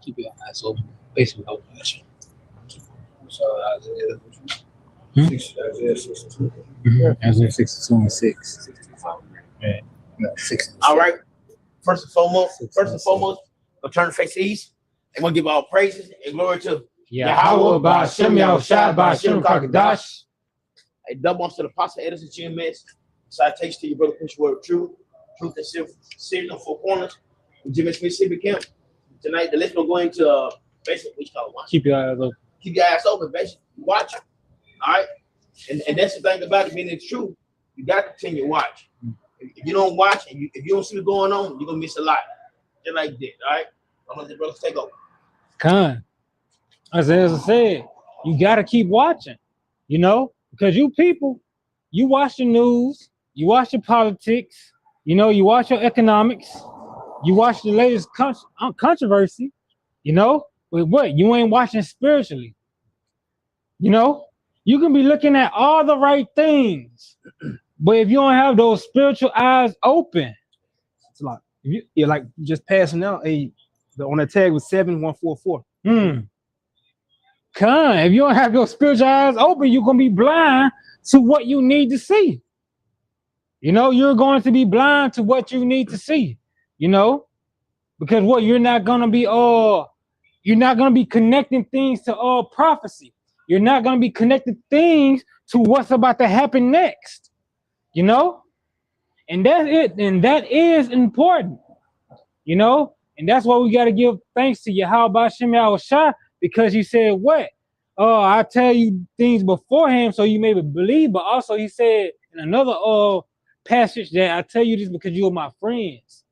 keep your eyes open. Basically, open. So Isaiah, Isaiah 62. Isaiah 62:6. Yeah. No, 6. All right. First and foremost, we'll turn the face east, and we'll give all praises and glory to Yahweh Ba'Shem Yahushua Ba'Shem Kakadash. a double onto the apostle Edison GMS. Citation to your brother, preach word of truth and series on four corners. GMS Mississippi Camp. Tonight, the listener going to basically what you call it, watch. Keep your eyes open. Keep your eyes open, basically. Watch it. All right. And that's the thing about it being it's true. You got to continue to watch. If you don't watch and if you don't see what's going on, you're gonna miss a lot. Just like that. All right. I'm gonna let the brothers take over. As I said, you gotta keep watching, because you people, you watch the news, you watch your politics, you watch your economics, you watch the latest controversy, but what? You ain't watching spiritually. You can be looking at all the right things, but if you don't have those spiritual eyes open, it's like you're like just passing out on the tag was 7144. If you don't have your spiritual eyes open, you're gonna be blind to what you need to see. You're going to be blind to what you need to see. Because what you're not gonna be connecting things to prophecy. You're not gonna be connecting things to what's about to happen next. And that's it, and that is important. And that's why we got to give thanks to Yahweh Ba'Shem Yahushua, because he said what? I tell you things beforehand so you may believe, but also he said in another passage that I tell you this because you are my friends.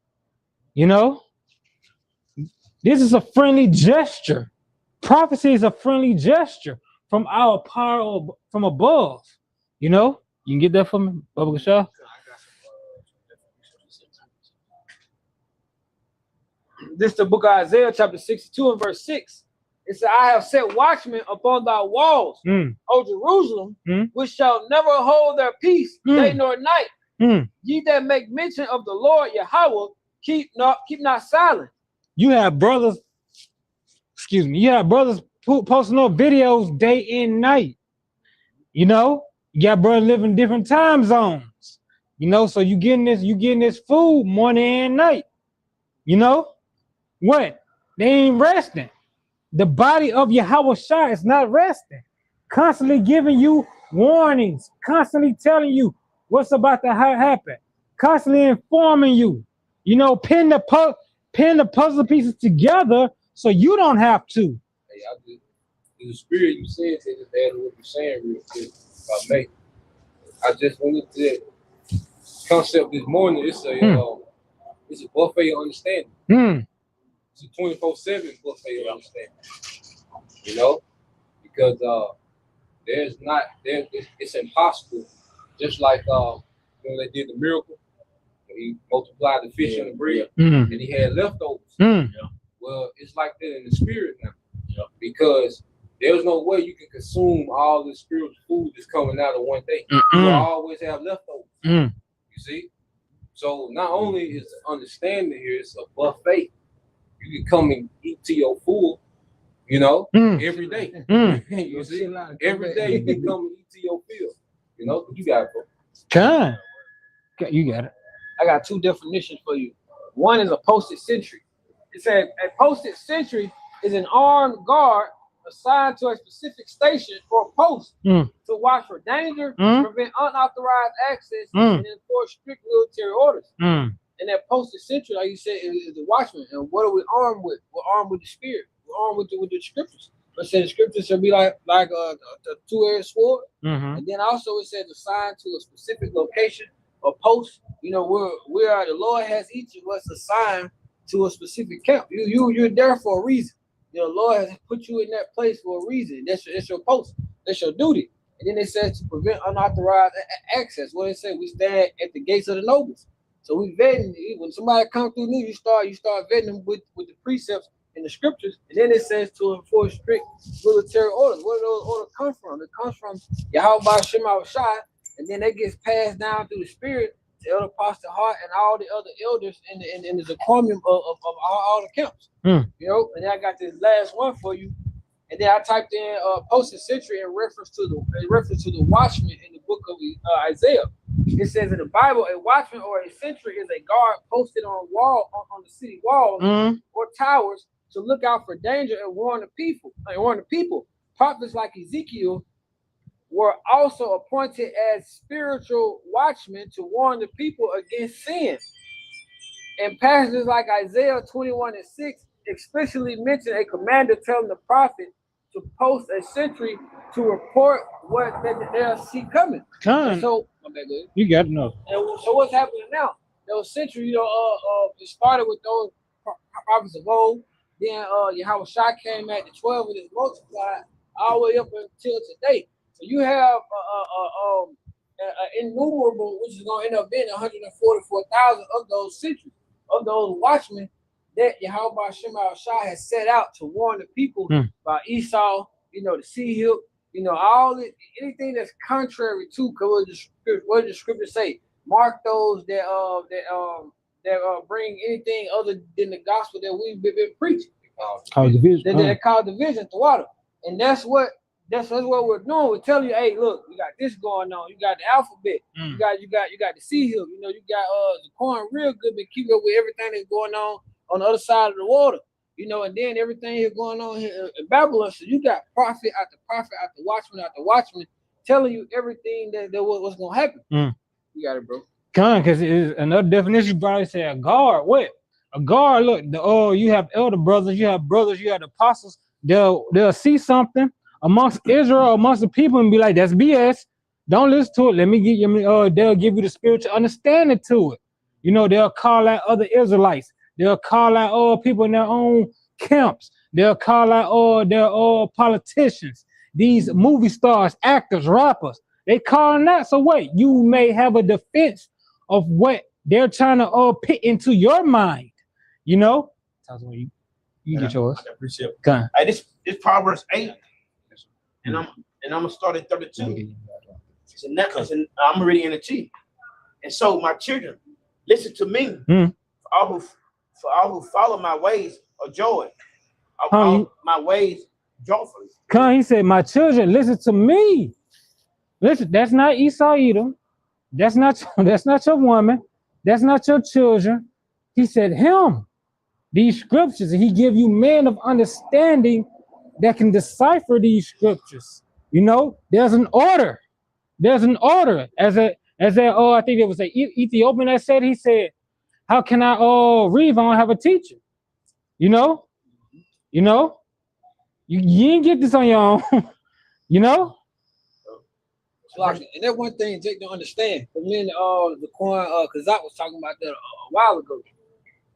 This is a friendly gesture. Prophecy is a friendly gesture from our power from above. You can get that from me, Baba Gashah? This is the book of Isaiah, chapter 62 and verse 6. It said, I have set watchmen upon thy walls, O Jerusalem, which shall never hold their peace, day nor night. Ye that make mention of the Lord Yahweh, keep not silent. You have brothers posting up videos day and night. You got brothers living in different time zones. So you getting this food morning and night. What? They ain't resting. The body of Yahweh Shai is not resting. Constantly giving you warnings, constantly telling you what's about to happen, constantly informing you. Pin the puzzle pieces together so you don't have to. Hey, in the spirit you said to just add what you're saying real quick about me. I just went into that concept this morning. It's a buffet of understanding. It's a 24/7 buffet of understanding. Because it's impossible. Just like when they did the miracle, when he multiplied the fish and the bread, and he had leftovers. Well, it's like that in the spirit now. Because there's no way you can consume all the spiritual food that's coming out of one day. You will always have leftovers. You see? So not only is the understanding here, it's a buffet. You can come and eat to your full, every day. You see? Every day you can come and eat to your fill. You got it. You got it. I got two definitions for you. One is a posted sentry. It said a posted sentry is an armed guard assigned to a specific station or post to watch for danger, prevent unauthorized access, and enforce strict military orders. And that posted sentry, like you said, is the watchman. And what are we armed with? We're armed with the spirit. We're armed with the scriptures. But the scriptures should be like a two-edged sword. And then also it says assigned to a specific location or post. Where the Lord has each of us assigned to a specific camp. You're there for a reason. The Lord has put you in that place for a reason. That's your post. That's your duty. And then it says to prevent unauthorized access. What it say? We stand at the gates of the nobles. So we vetting. When somebody comes through new, you start vetting them with the precepts in the scriptures. And then it says to enforce strict military orders. Where do those orders come from? It comes from Yahweh Ba'Shem Yahushua, and then that gets passed down through the spirit to Elder Pastor Hart and all the other elders in the decorum of all the camps. You know, and then I got this last one for you. And then I typed in posted sentry in reference to the watchman in the book of Isaiah. It says in the Bible, a watchman or a sentry is a guard posted on the city walls or towers to look out for danger and warn the people. Prophets like Ezekiel were also appointed as spiritual watchmen to warn the people against sin. And passages like Isaiah 21:6 explicitly mention a commander telling the prophet to post a sentry to report what they'll see coming. So, you got to know. So what's happening now? Those sentry, it started with those prophets of old. Then Yahweh Shah came at the 12 and it multiplied all the way up until today. So you have innumerable, which is going to end up being 144,000 of those sentries, of those watchmen that Yahweh Shema Shah has set out to warn the people about Esau, the sea hill, anything that's contrary to what the scripture say. Mark those that bring anything other than the gospel that we've been preaching. They call division throughout it. And that's what we're doing. We're telling you, hey, look, you got this going on. You got the alphabet. You got the sea hill. You got the corn real good, but keep up with everything that's going on the other side of the water. And then everything is going on here in Babylon. So you got prophet after watchman telling you everything that what's gonna happen. You got it, bro. Because another definition probably say a guard. What? A guard, look, you have elder brothers, you have the apostles, they'll see something amongst Israel, amongst the people, and be like, that's BS. Don't listen to it. Let me get you, they'll give you the spiritual understanding to it. They'll call out other Israelites. They'll call out people in their own camps. They'll call out their politicians, these movie stars, actors, rappers. They calling out. So wait, you may have a defense of what they're trying to put into your mind. You get yours. I appreciate it. This Proverbs 8, and I'm gonna start at 32. I'm reading in the T. And so, my children, listen to me. For all who follow my ways of joy, my ways joyfully. He said, my children, listen to me. Listen, that's not Esau Edom. That's not your woman. That's not your children. He said him. These scriptures, and he give you men of understanding that can decipher these scriptures. There's an order. There's an order. I think it was an Ethiopian that said, he said, how can I read if I don't have a teacher? You ain't get this on your own. And that's one thing Jake don't understand. Because me and the coin, Kazak was talking about that a while ago.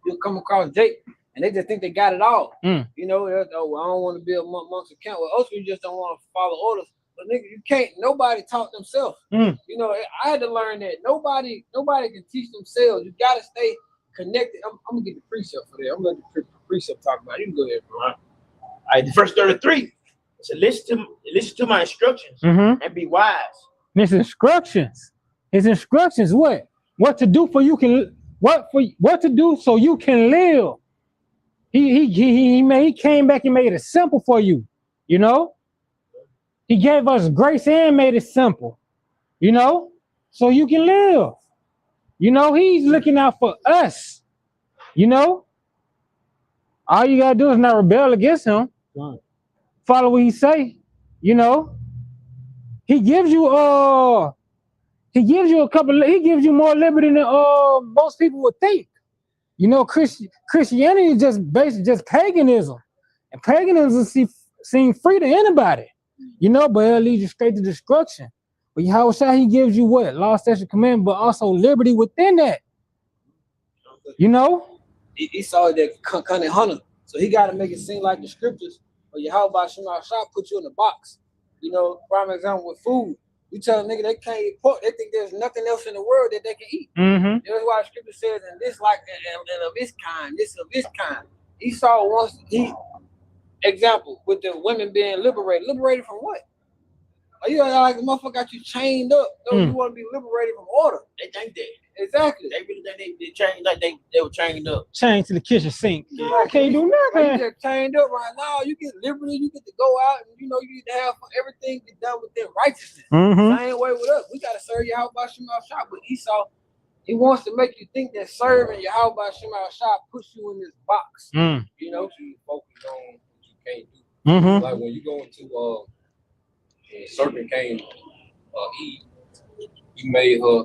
You'll come across Jake, and they just think they got it all. I don't want to be amongst the camp. Well, also you just don't want to follow orders. But nigga, you can't. Nobody taught themselves. I had to learn that nobody can teach themselves. You gotta stay connected. I'm gonna get the precept for that. I'm gonna let the precept talk about it. You can go ahead, bro. All right, verse 33. So listen to my instructions and be wise. His instructions. What to do for you can what to do so you can live. He came back and made it simple for you. He gave us grace and made it simple. So you can live. He's looking out for us. All you gotta do is not rebel against him. Follow what he say. He gives you he gives you more liberty than most people would think. Christianity is just basically just paganism, and paganism seem free to anybody, but it'll lead you straight to destruction. But Yahweh, he gives you what? Law, statute, commandment, but also liberty within that. He saw that cunning hunter, so he got to make it seem like the scriptures. But Yahweh Shema Shah put you in a box. Prime example with food. You tell a nigga they can't eat pork, they think there's nothing else in the world that they can eat. That's why scripture says, and this like and of this kind, this of this kind. Esau wants example with the women being liberated. Liberated from what? Are you like the motherfucker got you chained up? No, you want to be liberated from order. They think that. Exactly. They really think they changed like they were trained up. Change to the kitchen sink. I can't do You nothing. get chained up right now. You get liberty. You get to go out, and you get to have everything be done with their righteousness. Same way with us. We gotta serve Yahweh Shema Shah. But Esau, he wants to make you think that serving Yahweh Shema Shah puts you in this box. You know, you focus on what you can't do. Like when you go into serpent came Eve, he made her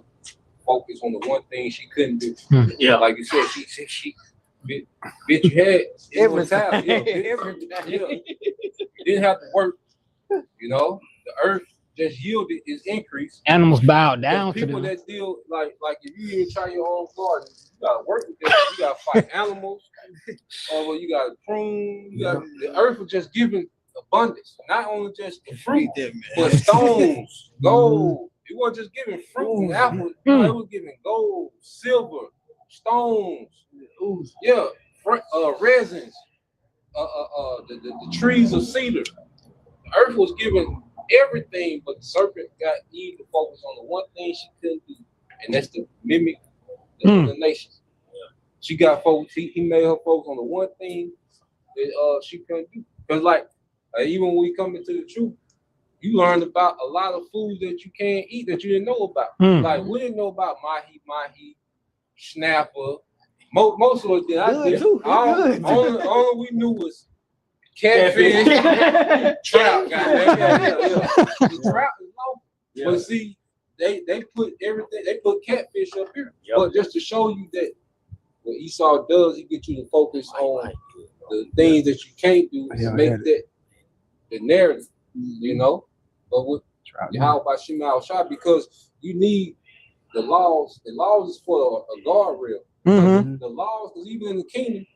focus on the one thing she couldn't do. Yeah, like you said, she bitch, you had Every time. Every time. You didn't have to work. You know, the earth just yielded its increase. Animals bow down to people them. that deal like if you even try your own garden, you gotta work with them. You gotta fight animals. You gotta prune. The earth was just giving abundance, not only just the fruit, but stones, gold. It wasn't just giving fruit and apples. No, it was giving gold, silver, stones, resins, the trees of cedar. The earth was giving everything, but the serpent got Eve to focus on the one thing she couldn't do, and that's to mimic the nations. She got focused. He made her focus on the one thing that she couldn't do. Because even when we come into the truth, you learned about a lot of foods that you can't eat that you didn't know about. Like we didn't know about mahi, snapper. Most of us did. I did. All we knew was catfish, trout. The trout is low. But see, they put everything. They put catfish up here, but just to show you that what Esau does, he gets you to focus on the things that you can't do to make that the narrative. You know. But with Yahweh Shema Shah, because you need the laws. The laws is for a guardrail. The laws, because even in the kingdom,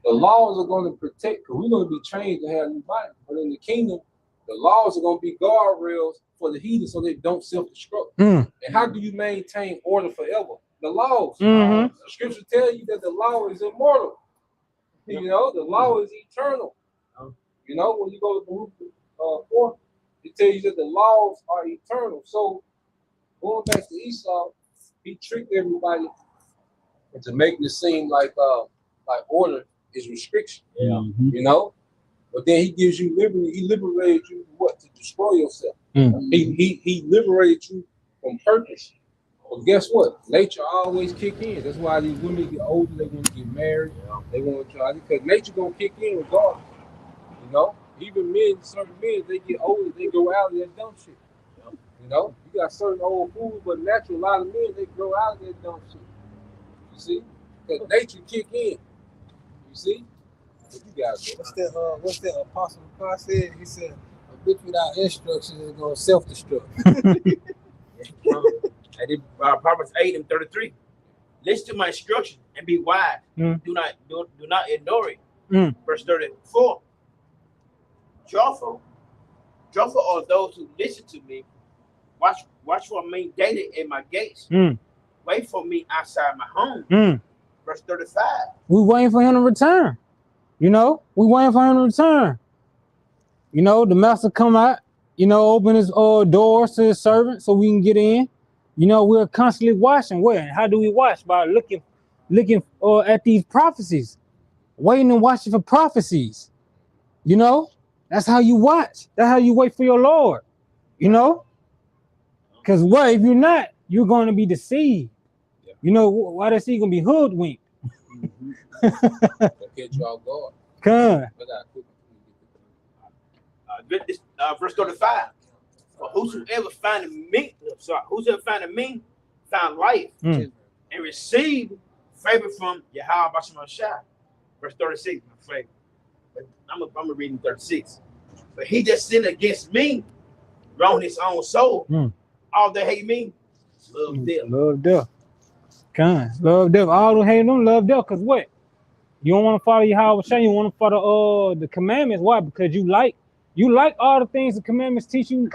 the laws are going to protect. Because we're going to be trained to have new body. But in the kingdom, the laws are going to be guardrails for the heathen, so they don't self-destruct. And how do you maintain order forever? The laws. The scripture tell you that the law is immortal. You know, the law is eternal. You know, when you go to Baruch 4. It tells you that the laws are eternal. So going back to Esau, he tricked everybody into making it seem like order is restriction. You know? But then he gives you liberty. He liberated you to destroy yourself. He liberated you from purpose. But guess what? Nature always kick in. That's why these women get older, they want to get married, they want to try, because nature gonna kick in regardless. You know? Even men, certain men, they get older, they go out of that dumb shit. You know, you got certain old fools, but naturally, a lot of men, they grow out of that dumb shit. You see? Because nature kick in. You see? What you guys do? What's that Apostle Paul said? He said, a bitch without instructions is going to self-destruct. And Proverbs 8:33. Listen to my instruction and be wise. Do not ignore it. Verse 34. Joyful are those who listen to me. Watch for me daily in my gates. Wait for me outside my home. Verse 35. We waiting for him to return. You know, we waiting for him to return. You know, the master come out, open his doors to his servant so we can get in. You know, we're constantly watching. Where? How do we watch? By looking at these prophecies, waiting and watching for prophecies. You know, that's how you watch. That's how you wait for your Lord. You know, because if you're not, you're going to be deceived. You know, why is he going to be hoodwinked? Get you off guard. Verse 35. For whosoever findeth me, found life and receive favor from Yahweh Basham Shah. Verse 36, my favorite. But I'm reading 36. But he that sinned against me, wrong his own soul. All that hate me, love death. Love death. Love death. All who hate them, love death. Because what? You don't want to follow Yahweh Shah. You want to follow the commandments. Why? Because you like all the things the commandments teach you,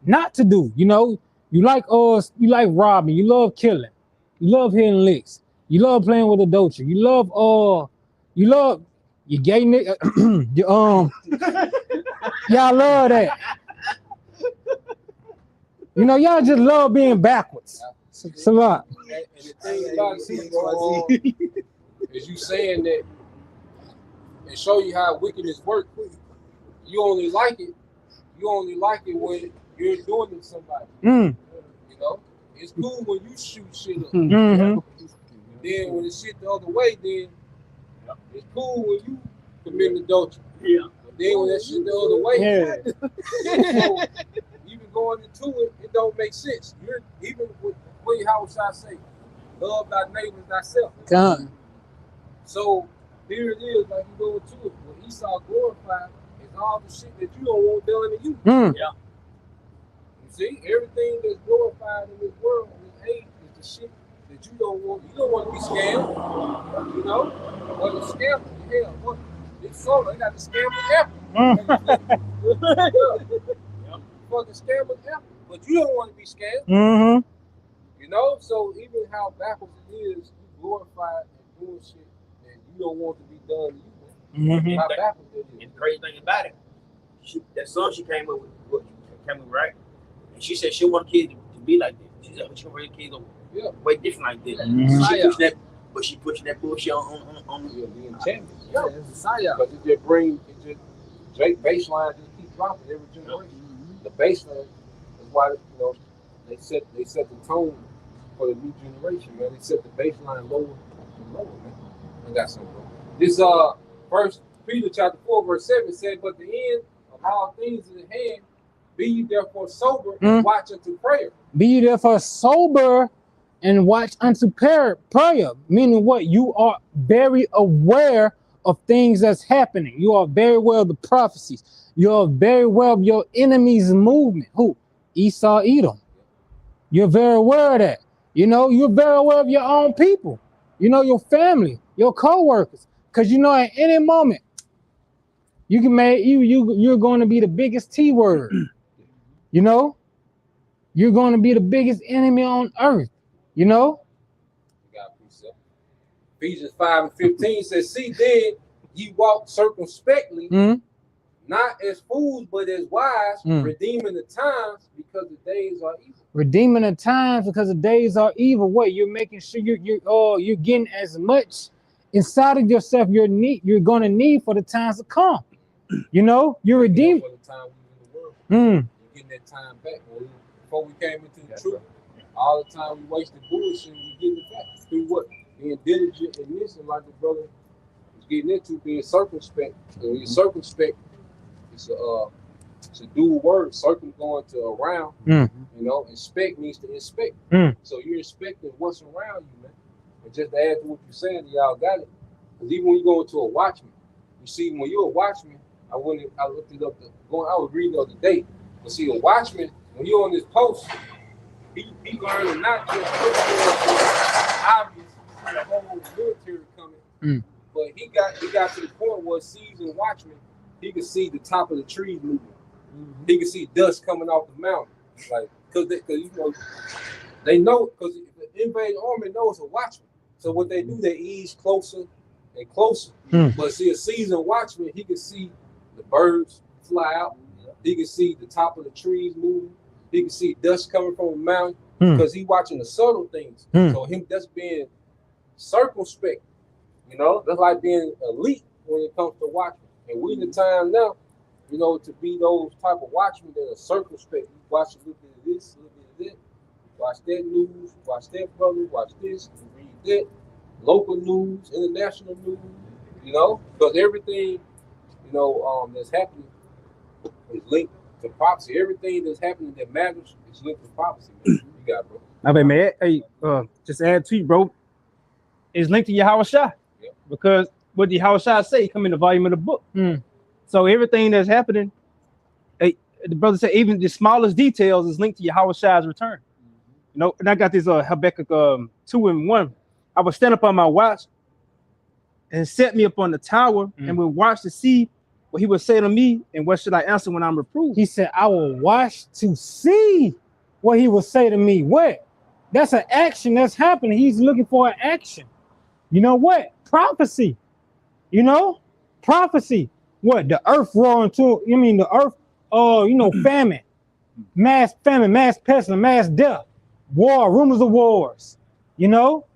not to do. You know, you like robbing, you love killing, you love hitting licks, you love playing with adultery, you love you gay nigga, y'all love that. You know, y'all just love being backwards. It's a lot. And the thing about it is you saying that and show you how wickedness works. You only like it. You only like it when you're doing it to somebody. You know, it's cool when you shoot shit up. Then when it's shit the other way, then it's cool when you commit adultery. Yeah. But then when that shit the other way, so even going into it, it don't make sense. You're even with how should I say, love thy neighbor as thyself. God. So here it is, like you go into it. When Esau glorified is all the shit that you don't want done to you. Yeah. You see, everything that's glorified in this world, in this age, is the shit that you don't want. You don't want to be scammed, you know? Or the scammer, hell, what? It's solar, they got the scammer apple. Fucking scammer apple. But you don't want to be scammed. You know, so even how backwards it is, you glorify and doing shit that you don't want to be done to you. How backwards it is. And the crazy thing about it, that song she came up with, right? And she said she want kids to be like this. She said she want her kids way different like this. She pushing that bullshit on the enchantment. It's a psyop. Because it just baseline just keep dropping every generation. The baseline is why they set the tone for the new generation, man. They set the baseline lower and lower, man. I got something. This First Peter chapter 4 verse 7 said, "But the end of all things is at hand. Be ye therefore sober and watch unto prayer." Be ye therefore sober and watch unto prayer. Meaning what? You are very aware of things that's happening. You are very aware of the prophecies. You are very aware of your enemy's movement. Who? Esau, Edom. You're very aware of that. You know, you're very aware of your own people. You know, your family, your co-workers. Because you know at any moment, you can make you're going to be the biggest T word. You know? You're going to be the biggest enemy on earth. You know? Ephesians 5:15 says, "See then, ye walk circumspectly, not as fools, but as wise, redeeming the times, because the days are evil." Redeeming the times because the days are evil. What? You're making sure you're getting as much inside of yourself you're going to need for the times to come. You know? You're redeeming. For the time we in the world. You're getting that time back. Before we came into the truth, all the time we wasted bullshit, we getting it back. Through what? Being diligent and listening, like the brother was getting into, being circumspect. So when you're circumspect, it's a dual word. Circum going to around. You know, inspect means to inspect. So you're inspecting what's around you, man. And just to add to what you're saying, y'all got it. Because even when you go into a watchman, you see, when you're a watchman, I looked it up. I was reading the other day. But see, a watchman, when you're on this post, he learning not just obvious, the whole military coming, but he got to the point where a seasoned watchman, he could see the top of the trees moving. He could see dust coming off the mountain, like because you know they know, because the invading army knows a watchman. So what they do, they ease closer and closer. But see, a seasoned watchman, he can see the birds fly out. He can see the top of the trees moving. He can see dust coming from the mountain because he's watching the subtle things. So him just being circumspect, you know, that's like being elite when it comes to watching. And we in the time now, you know, to be those type of watchmen that are circumspect. You watch a little bit of this, a little bit of that. Watch that news, watch that brother, watch this, read that. Local news, international news, you know, because everything, you know, that's happening is linked to prophecy. Everything that's happening that matters is linked to prophecy. You got, bro. I mean, man, hey, just add to you, bro. It's linked to Yahweh Shai. Because what did Yahweh Shai say? Come in the volume of the book. So everything that's happening, the brother said, even the smallest details is linked to Yahweh Shai's return. You know, and I got this Habakkuk 2:1. I would stand up on my watch and set me up on the tower and would watch to see what he would say to me and what should I answer when I'm reproved. He said, I will watch to see what he will say to me. What? That's an action that's happening. He's looking for an action. You know what? Prophecy. You know? Prophecy. What? The earth roaring to, the earth, famine. Mass pestilence, mass death. war, rumors of wars, you know,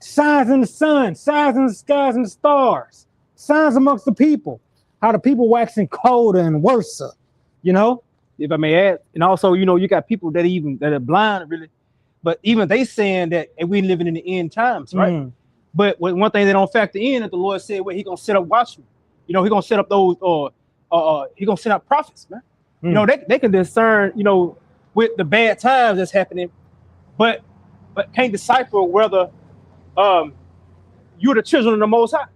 signs in the sun, signs in the skies and the stars, signs amongst the people, how the people waxing colder and worse, you know. If I may add, and also, you know, you got people that are blind, really, but even they saying that we living in the end times, right? But one thing they don't factor in that the Lord said, well, He gonna set up watchmen, you know, He gonna set up those, He gonna send out prophets, man. You know, they can discern, you know, with the bad times that's happening, but can't decipher whether you're the children of the Most High,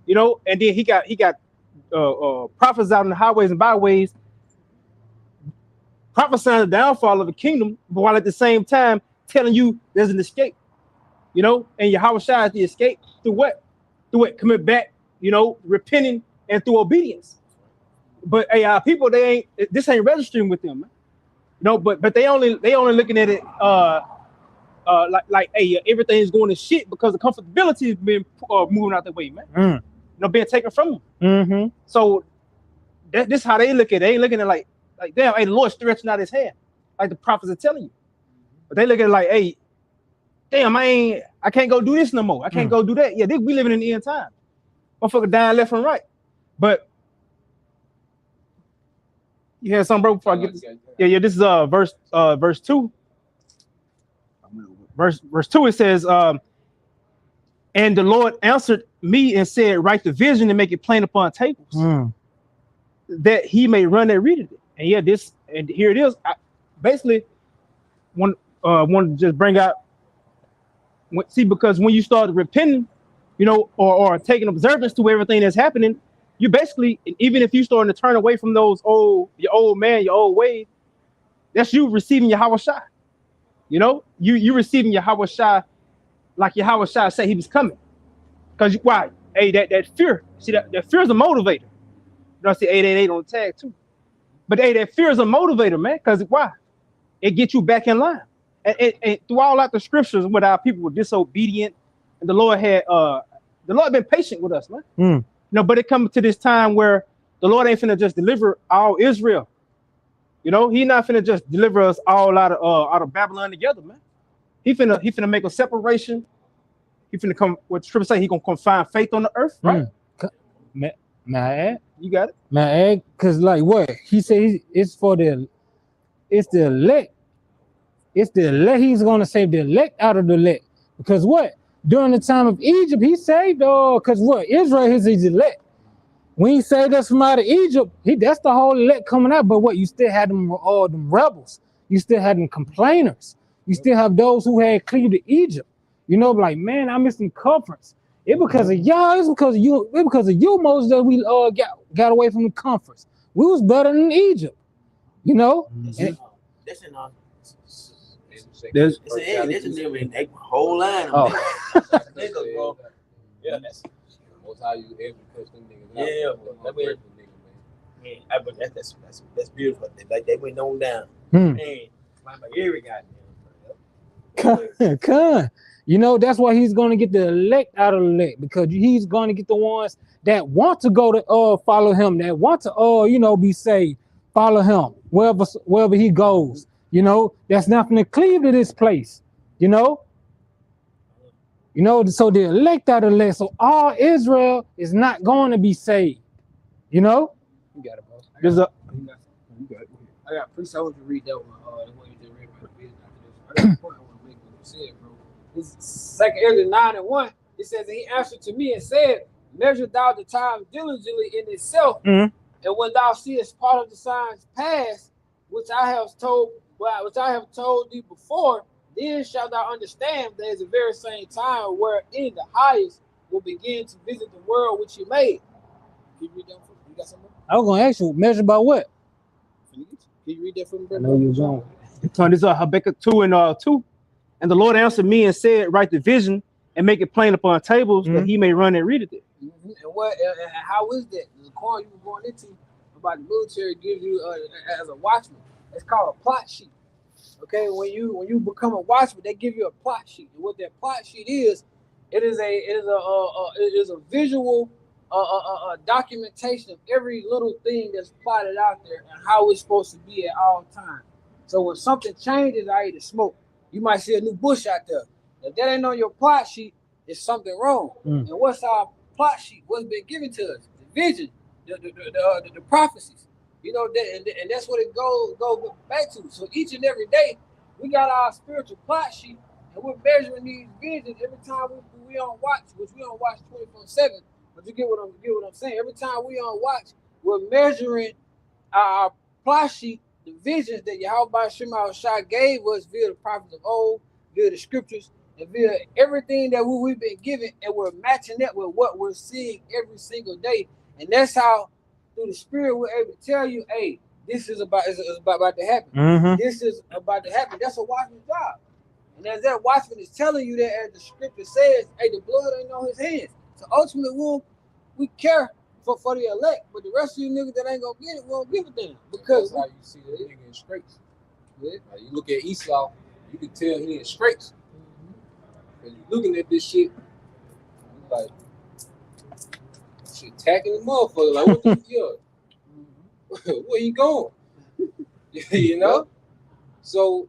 you know. And then he got prophets out in the highways and byways prophesying the downfall of the kingdom, but while at the same time telling you there's an escape, you know. And Yahweh Shai is the escape through what? Through it coming back, you know, repenting and through obedience. But people, this ain't registering with them, man. You know, but they only looking at it like hey, everything's going to shit because the comfortability has been moving out the way, man. You know, being taken from them. So this is how they look at it. They ain't looking at it like damn, hey, the Lord stretching out His hand, like the prophets are telling you. But they look at it like, hey, damn, I can't go do this no more. I can't go do that. Yeah, we living in the end time. Motherfucker dying left and right. But you had something, bro, before I get this. Yeah, this is verse 2. Verse 2, it says, and the Lord answered me and said, write the vision and make it plain upon tables, that he may run that readeth it. And yeah, here it is. I basically want to just bring out, because when you start repenting, you know, or taking observance to everything that's happening, you basically, even if you starting to turn away from your old ways, that's you receiving Yahweh Shai. You know, you receiving Yahweh Shai like Yahweh Shai said He was coming. Because why? Hey, that fear. See, that fear is a motivator. You know, I see 888 on the tag too. But hey, that fear is a motivator, man. Because why? It gets you back in line. And through all out the scriptures, when our people were disobedient, and the Lord been patient with us, man. You know, but it comes to this time where the Lord ain't finna just deliver all Israel. You know, He not finna just deliver us all out of Babylon together, man. He finna make a separation. He finna come. What Scripture say? He gonna confine faith on the earth, right? May I add? You got it. May I add? Because like what He said, it's the elect. It's the elect. He's gonna save the elect out of the elect. Because what? During the time of Egypt, He saved because what? Israel is His elect. When He saved us from out of Egypt, that's the whole elect coming out. But what? You still had them rebels. You still had them complainers. You still have those who had cleaved to Egypt. You know, like, man, I'm missing conference. It's because of y'all. It's because of you. It's because of you, Moses, that we got away from the conference. We was better than Egypt. You know. That's in our. There's a whole line. Yeah, that's. How you ever catch them niggas? But that's beautiful. Like they went on down. Man, like every goddamn. Come. You know, that's why He's going to get the elect out of the elect, because He's going to get the ones that want to go to follow Him, that want to be saved, follow Him wherever He goes. You know, that's not going to cleave to this place. You know, so the elect out of the elect. So all Israel is not going to be saved. You know, you got it, bro. I got priests. I want to read that one. The one you just read about the vision after this. I got a point I want to make what you said, bro. It's 2 Ezra 9:1. It says, and He answered to me and said, measure thou the time diligently in itself, and when thou seest part of the signs past, which I have told thee before, then shalt thou understand there is a very same time wherein the highest will begin to visit the world which He made. Can you read that for me? You got something? I was going to ask you, measure by what? Can you read that for me, bro? I know you're going. This is Habakkuk 2:2. And the Lord answered me and said, write the vision and make it plain upon tables, that he may run and read it. And how is that? The coin you were going into about the military gives you as a watchman. It's called a plot sheet. Okay, when you become a watchman, they give you a plot sheet. And what that plot sheet is, it is a visual documentation of every little thing that's plotted out there and how it's supposed to be at all times. So when something changes, I either smoke. You might see a new bush out there. If that ain't on your plot sheet, it's something wrong. And what's our plot sheet? What's been given to us? The vision, the prophecies. You know, and that's what it goes back to. So each and every day, we got our spiritual plot sheet, and we're measuring these visions every time we on watch, which we don't watch 24/7. But you get what I'm saying. Every time we on watch, we're measuring our plot sheet, the visions that Yahweh Shema Shah gave us via the prophets of old, via the scriptures, and via everything that we've been given, and we're matching that with what we're seeing every single day. And that's how, through the Spirit, we're able to tell you, hey, this is about to happen. This is about to happen. That's a watchman's job. And as that watchman is telling you that, as the scripture says, hey, the blood ain't on his hands. So ultimately, we care for the elect, but the rest of you niggas that ain't gonna get it, we won't give it to them. Because that's how you see that nigga in straits. Yeah. Like, you look at Esau, you can tell he in straits. When you looking at this shit, you like, shit attacking the motherfucker. Like, what the where you going? You know? So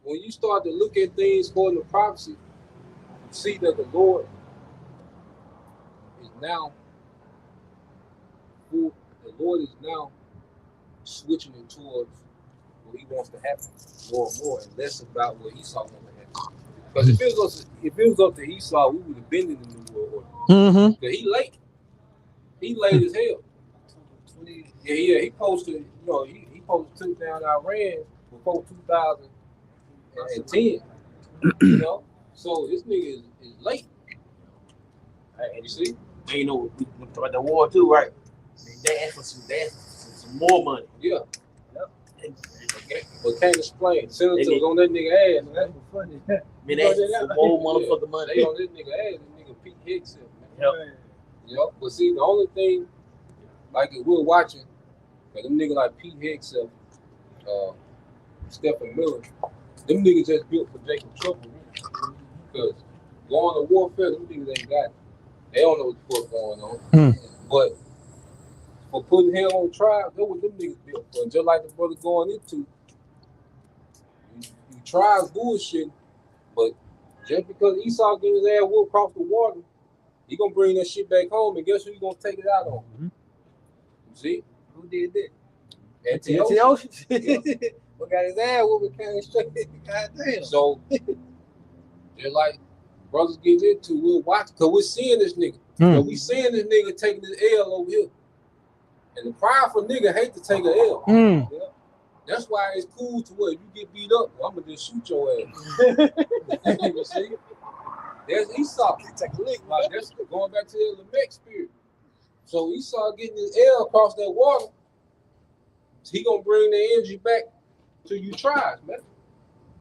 when you start to look at things according to prophecy, you see that the Lord is now switching it towards what he wants to happen more and more, and less about what Esau wants to happen. Because if it was up to Esau, we would have been in the New World Order. Because he late. He late as hell. Yeah. He posted, he took down Iran before 2010. You know, so this nigga is late. And you see, and you know, we talk about the war too, right? They asked for some more money. Yeah. Okay. But can't explain. Senator was on that nigga ass. That's funny. I mean, they asked for more motherfucking money. They on this nigga ass. This nigga Pete Hicks. Yep. You know, but see, the only thing, like if we're watching, like them niggas like Pete Hicks, Stephen Miller, them niggas just built for Jacob Trouble. Because going to warfare, them niggas ain't got it. They don't know what the fuck going on. But for putting him on trial, that's what them niggas built for. Just like the brother going into, you try bullshit, but just because Esau getting his ass whooped across the water, he gonna bring that shit back home, and guess who you gonna take it out on? You see? Who did that? Antiochus. We got his ass whooped, came straight. Goddamn. So they're like brothers getting into, we'll watch, because we're seeing this nigga. So we seeing this nigga taking his L over here. And the prideful nigga hate to take an L. Yeah? That's why it's cool to where if you get beat up, I'm gonna just shoot your ass. You see? There's Esau. Take a lick. Like, that's going back to the Lamech spirit. So Esau getting his L across that water, he gonna bring the energy back to you tribes, man.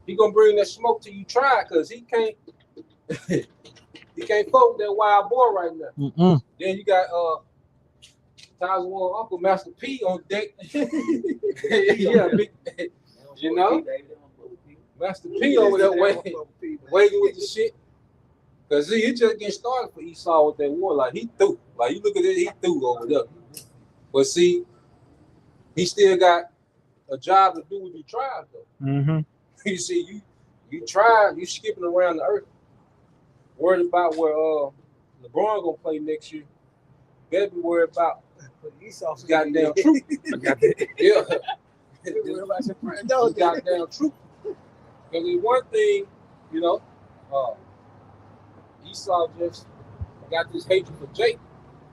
He gonna bring that smoke to you tribe, because he can't fuck with that wild boy right now. Then you got Tyler's one uncle, Master P, on deck. Yeah, big, you know, Master P over there waiting with the shit. Cause see, he just getting started for Esau with that war. Like, he threw. Like, you look at it, he threw over there. But see, he still got a job to do with your tribe though. You see, you tribe, you skipping around the earth, worried about where LeBron gonna play next year. You better be worried about Esau's goddamn troop. Yeah. Goddamn troop. Because there's one thing, you know, Esau just got this hatred for Jacob,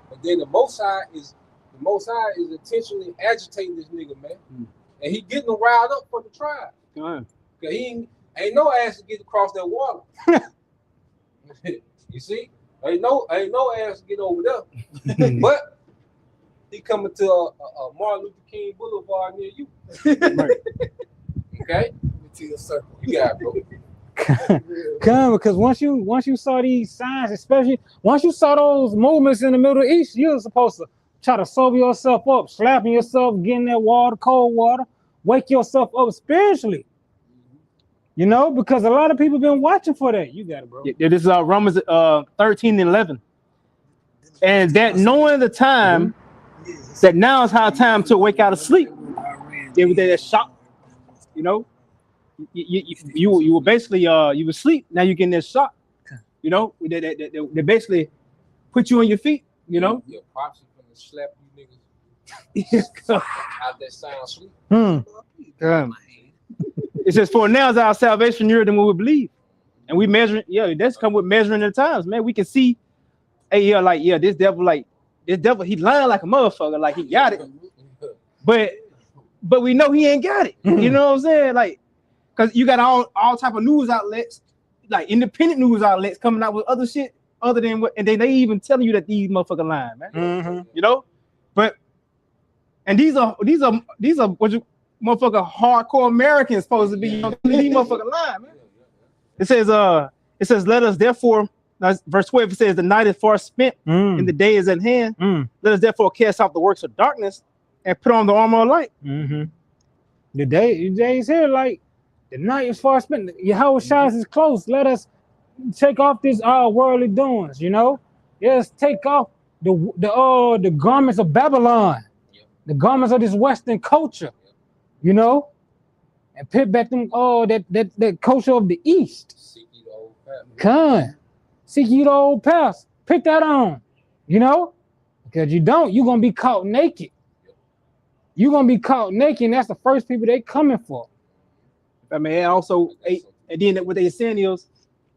but then the Most High is intentionally agitating this nigga, man, and he getting them riled up for the tribe. Cause he ain't no ass to get across that water. You see, ain't no ass to get over there, but he coming to a Martin Luther King Boulevard near you. Okay, to your circle, you got it, bro. Come, because once you saw these signs, especially once you saw those movements in the Middle East, you're supposed to try to sober yourself up, slapping yourself, getting that water, cold water, wake yourself up spiritually. You know, because a lot of people been watching for that. You got it, bro. Yeah, this is Romans 13:11, and that knowing the time, that now is how time to wake out of sleep. Everything that's shock, you know. you were basically you were asleep. Now you're getting that shot. You know, they basically put you on your feet. You know. Your props are gonna slap you niggas out that sound sleep. It says, "For now is our salvation nearer than what we believe," and we measuring. Yeah, that's come with measuring the times, man. We can see, hey, this devil, he lying like a motherfucker, like he got it, but we know he ain't got it. You know what I'm saying? Like, cause you got all type of news outlets, like independent news outlets, coming out with other shit other than what, and they even telling you that these motherfuckers lying, man. You know, and these are what you motherfucker hardcore Americans supposed to be. You know, these motherfuckers lying, man. It says, let us therefore, verse 12, it says, the night is far spent and the day is at hand. Let us therefore cast off the works of darkness and put on the armor of light. The day is here, like the night is far spent. Yahweh Shai is close. Let us take off this worldly doings, you know. Let's take off the garments of Babylon, the garments of this Western culture, you know, and put back them that culture of the East. Seek ye the old path. Seek ye the old path. Put that on, you know, because you don't, you're gonna be caught naked. You're gonna be caught naked, and that's the first people they coming for. I mean, also, and then what they saying is,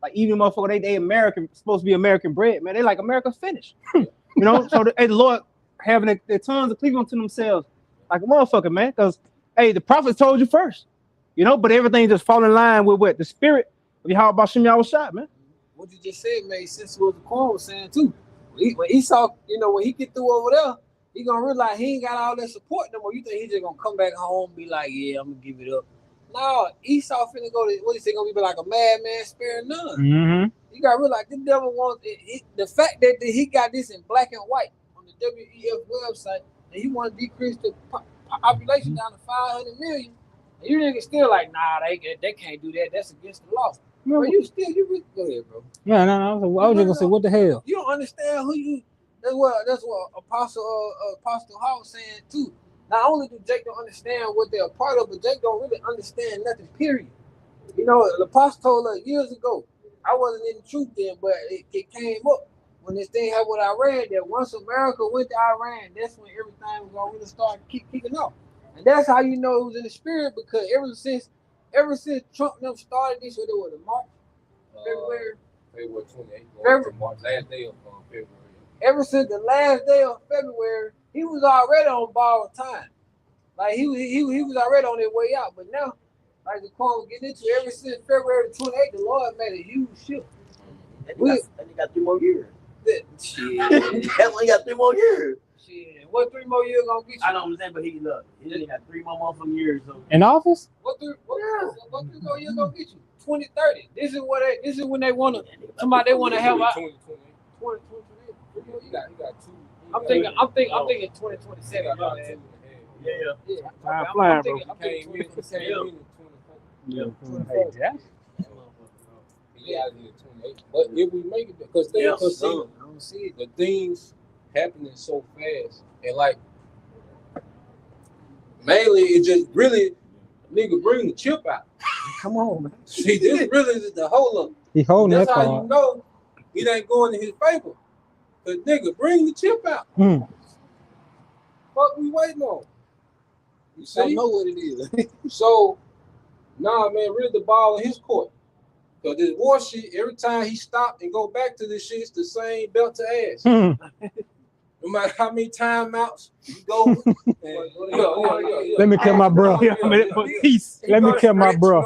like, even motherfucker, they American, supposed to be American bread, man. They like America finish, you know. So the Lord having their tongues of cleaving to themselves like a motherfucker, man. Because the prophets told you first, you know. But everything just fall in line with what the spirit of Yahweh Bashem Yahweh Shai, man. What you just said made sense to what the Quran was saying too. When Esau, you know, when he get through over there, he gonna realize he ain't got all that support no more. You think he just gonna come back home and be like, yeah, I'm gonna give it up? No, Esau finna go to, what is he gonna be like a madman sparing none? You gotta realize this devil wants the fact that he got this in black and white on the WEF website, and he want to decrease the population down to 500 million. And you niggas still like, nah, they can't do that. That's against the law. Bro, you go ahead, bro. No. I was just gonna say, what the hell? You don't understand who you. That's what Apostle Hall was saying too. Not only do Jake don't understand what they're a part of, but Jake don't really understand nothing. Period. You know, the Apostle told us years ago. I wasn't in the truth then, but it came up when this thing happened with Iran. That once America went to Iran, that's when everything was gonna really start kicking off. And that's how you know it was in the spirit, because ever since Trump and them started this, what it was, March, February 28th, March, last day of February. Ever since the last day of February, he was already on borrowed time. Like he was already on his way out. But now, like the Quran was getting into, ever since February 28th, the Lord made a huge shift. And he got 3 more years. Shit. That one got 3 more years. Shit. What 3 more years gonna get you? I don't understand, but he only got 3 more motherfucking years. So. In office? What 3 more years gonna get you? 2030. This is when they wanna somebody they wanna have out. 2028. You got 2. I'm thinking 2027. Yeah. I'm flying, bro. I'm thinking 2027. Yeah. Yeah, 28. But if we make it, because I don't see it. The things happening so fast, and like mainly it just really nigga bring the chip out. Come on, man. See, this really is the whole up. He holding That's that how card. you know it ain't going in his favor. Cause nigga, bring the chip out. Fuck we waiting on. You see? I know what it is. So, nah, man, really the ball in his court. So this war shit, every time he stop and go back to this shit, it's the same belt to ass. No matter how many timeouts you go. Let me kill my bro. Peace. Let me kill my bro.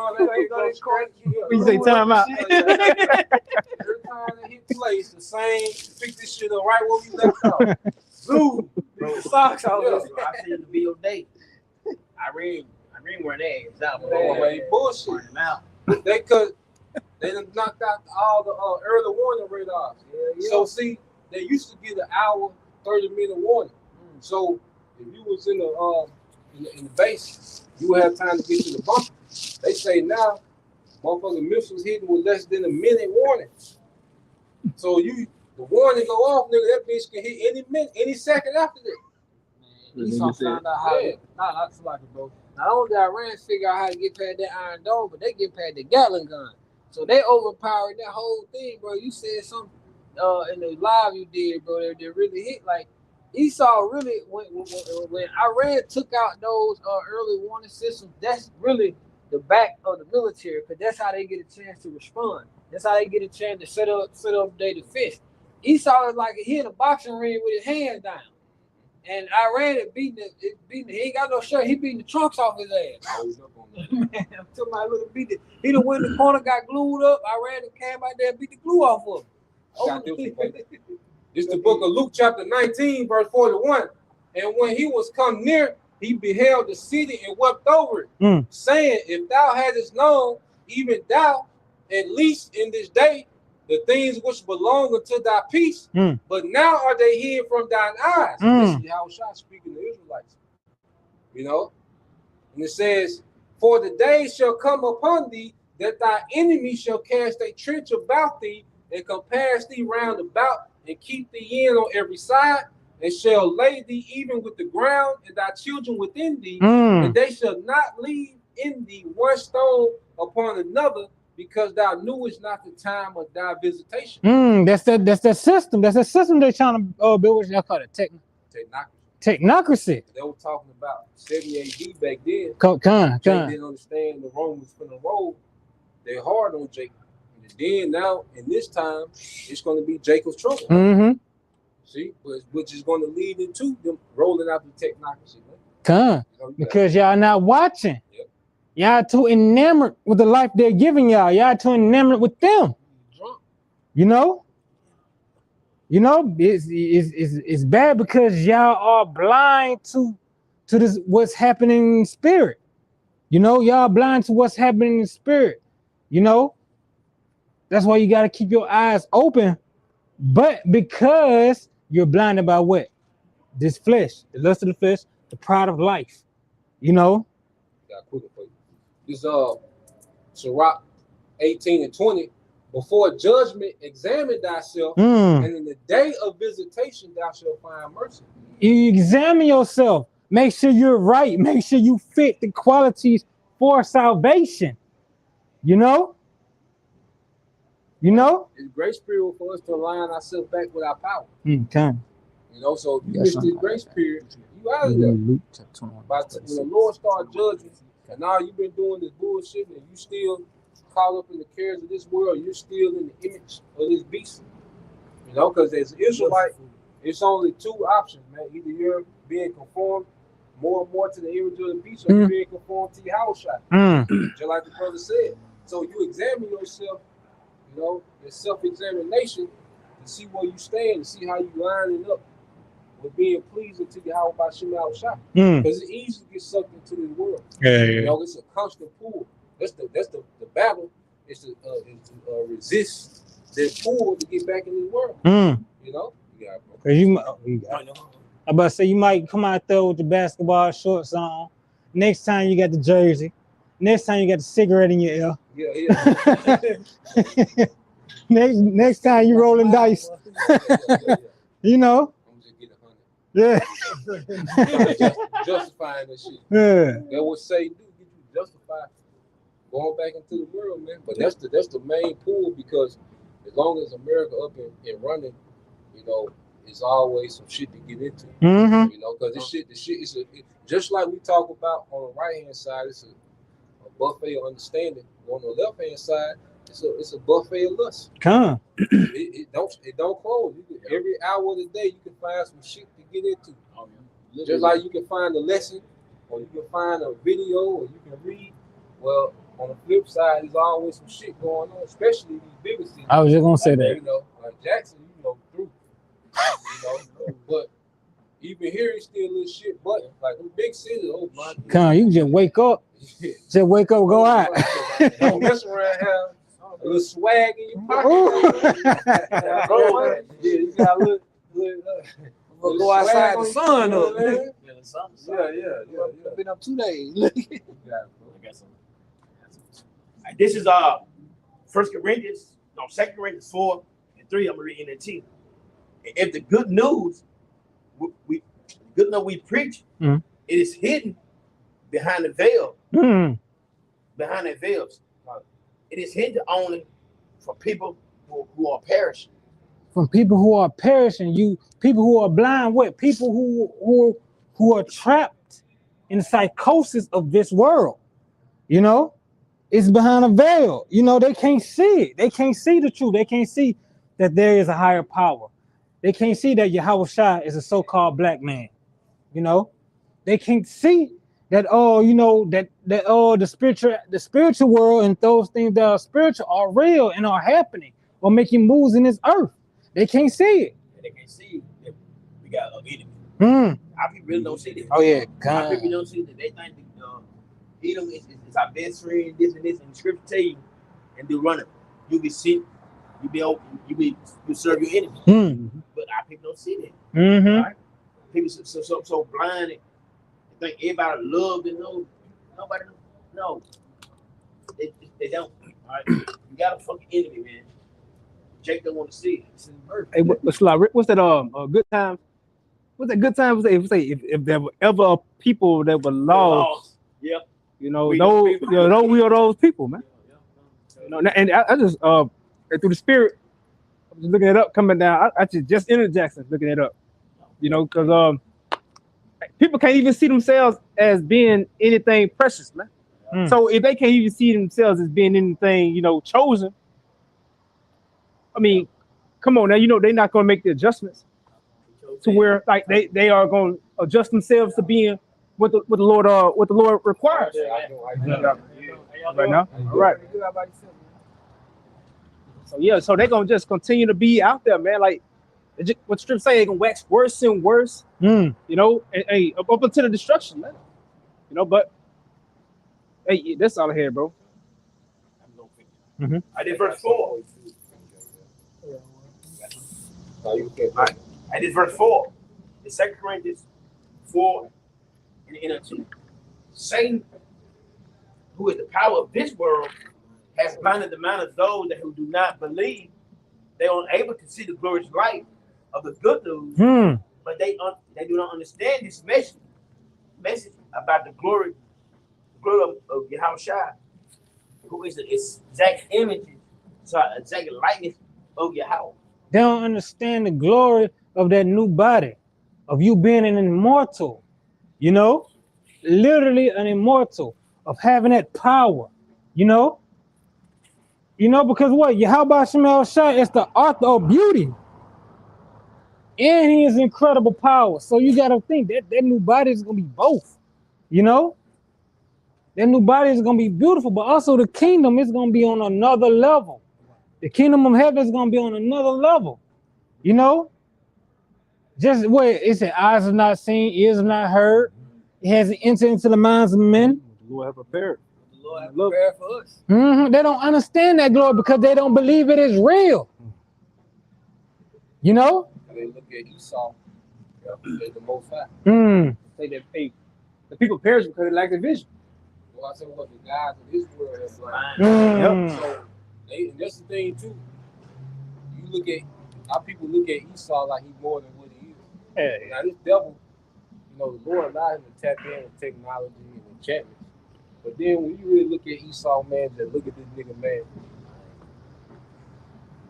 You say time out. Every time they hit play, it's the same. Pick this shit up right where we left off. Blue. Bro, Socks out. I seen the video day. I read where they is out. Bullshit. They done knocked out all the early warning radars. Yeah. So see, they used to get an hour, 30-minute warning. So if you was in the base, you would have time to get to the bunker. They say now, motherfucking missiles hitting with less than a minute warning. So the warning go off, nigga. That bitch can hit any minute, any second after that. Esau found out how to, not like it, bro. Not only did Iran figure out how to get past that Iron Dome, but they get past the Gatling gun. So they overpowered that whole thing, bro. You said something in the live you did, bro, that really hit. Like Esau really, when Iran took out those early warning systems, that's really the back of the military, because that's how they get a chance to respond. That's how they get a chance to set up their defense. Esau is like he in a boxing ring with his hands down. And Iran is beating he ain't got no shirt, he beating the trunks off his ass. Man, I'm talking about little beat he done went in the corner, got glued up. Iran came out there and beat the glue off of him. This is the book of Luke chapter 19, verse 41. And when he was come near, he beheld the city and wept over it, saying, if thou hadst known, even thou, at least in this day, the things which belong unto thy peace, but now are they hid from thine eyes. This is how Shah speaking to the Israelites. You know? And it says, for the day shall come upon thee that thy enemy shall cast a trench about thee and compass thee round about and keep thee in on every side, and shall lay thee even with the ground and thy children within thee, and they shall not leave in thee one stone upon another, because thou knewest not the time of thy visitation. That's that system. That's a system they're trying to build. What y'all call it? Technocracy. They were talking about 70 AD back then. They didn't understand the Romans from the road. They're hard on Jacob. And then now, in this time, it's going to be Jacob's trouble. See, which is going to lead into them rolling out the technocracy. Because y'all not watching. Yep. Y'all too enamored with the life they're giving y'all. Y'all too enamored with them. You know? It's bad because y'all are blind to this what's happening in spirit. You know, y'all blind to what's happening in spirit. You know? That's why you got to keep your eyes open. But because you're blinded by what? This flesh, the lust of the flesh, the pride of life. You know? This Sirach 18 and 20. Before judgment, examine thyself, and in the day of visitation, thou shalt find mercy. You examine yourself. Make sure you're right. Make sure you fit the qualities for salvation. You know? It's grace period for us to align ourselves back with our power. You know, so if you miss this grace period, you out of there. When the Lord starts judging, and now you've been doing this bullshit, and you still caught up in the cares of this world, you're still in the image of this beast. You know, because as an Israelite, it's only two options, man. Either you're being conformed more and more to the image of the beast, or you're being conformed to your house shot. Just like the brother said. So you examine yourself, you know, in self-examination to see where you stand, to see how you lining up with being pleasing to your house by Shemal Shah. Because it's easy to get sucked into this world. You know, it's a constant pull. That's the battle is to resist that pull to get back in this world. You know? I'm about to say you might come out there with the basketball shorts on. Next time you got the jersey. Next time you got the cigarette in your ear. Next time you rolling dice. You know. Yeah. Justifying this shit. Yeah. That would say, dude, get you justified going back into the world, man. But that's the main pull, because as long as America up and running, you know, it's always some shit to get into. You know, because the shit is just like we talk about on the right hand side, it's a buffet of understanding. On the left hand side, it's a buffet of lust. It don't close. Every hour of the day you can find some shit to get into. Just like you can find a lesson, or you can find a video, or you can read. Well, on the flip side, there's always some shit going on, especially these bigger cities. I was just gonna say that. You know, like Jackson, you know, through. You know, but even here, it's still a little shit. But like the big cities, oh my God. You just wake up. Just wake up, go out. Don't mess around, have a little swag in your pocket. You got a little go outside the sun up. Yeah. Been up 2 days. This is 1 Corinthians, no, 2 Corinthians 4 and 3. I'm reading it to you. If the good news, we good enough we preach, Mhm. it is hidden behind the veil. Mm. Behind the veils. It is hidden only for people who are perishing. From people who are perishing, people who are blind, what? People who are trapped in the psychosis of this world. You know, it's behind a veil. You know, they can't see it. They can't see the truth. They can't see that there is a higher power. They can't see that Yahweh Shai is a so-called black man. You know, they can't see that the spiritual world and those things that are spiritual are real and are happening or making moves in this earth. They can't see it. They can't see that we got an enemy. Mm. Our people really don't see this. Oh yeah, Our God. people don't see that. They think Edom is our best friend, this and this, and the scripture tell you, and do run it. You be sick, you serve your enemy. Mm. But our people don't see that. Mm-hmm. Right? People so blind. They think everybody love and know. Nobody know. They don't. All right, you got a fucking enemy, man. Jake don't want to see it. It's in birth. Hey, what's that? Good time. What's that good time? If there were ever people that were lost, Yeah. you know, We we are those people, man. You know, and I just through the spirit, I'm just looking it up, coming down. I just entered Jackson, looking it up. You know, because people can't even see themselves as being anything precious, man. Mm. So if they can't even see themselves as being anything, you know, chosen, I mean, come on now, you know, they're not going to make the adjustments to where like they are going to adjust themselves to being what the Lord requires. Right now, all right. So yeah, so they're gonna just continue to be out there, man. Like what Strip say, they're gonna wax worse and worse. Mm. You know, and up until the destruction, man. You know, but hey, that's all I had, bro. Mm-hmm. I did verse 4. I did verse 4. In 2 Corinthians 4 and 2. Satan, who is the power of this world, has blinded the mind of those who do not believe. They are unable to see the glorious light of the good news, but they do not understand this message about the glory of Yahweh Shai, who is the exact image, exact likeness of Yahweh. They don't understand the glory of that new body, of you being an immortal, you know, literally an immortal, of having that power, you know, because what? Yahweh Shemel Shai is the author of beauty, and he is incredible power. So you got to think that new body is going to be both, you know. That new body is going to be beautiful, but also the kingdom is going to be on another level. The kingdom of heaven is going to be on another level, you know? Just what it said, eyes have not seen, ears have not heard. It hasn't entered into the minds of men. The Lord have prepared. The Lord has prepared for us. Mm-hmm. They don't understand that glory because they don't believe it is real. You know? They look at Esau, they're the most high. Say that the people perish because they lack the vision. Well, I said what the guys of this world have blind. Mm. So and that's the thing too. You look at our people look at Esau like he's more than what he is. Hey. Now this devil, you know, the Lord allowed him to tap in with technology and enchantments. But then when you really look at Esau, man, just look at this nigga, man.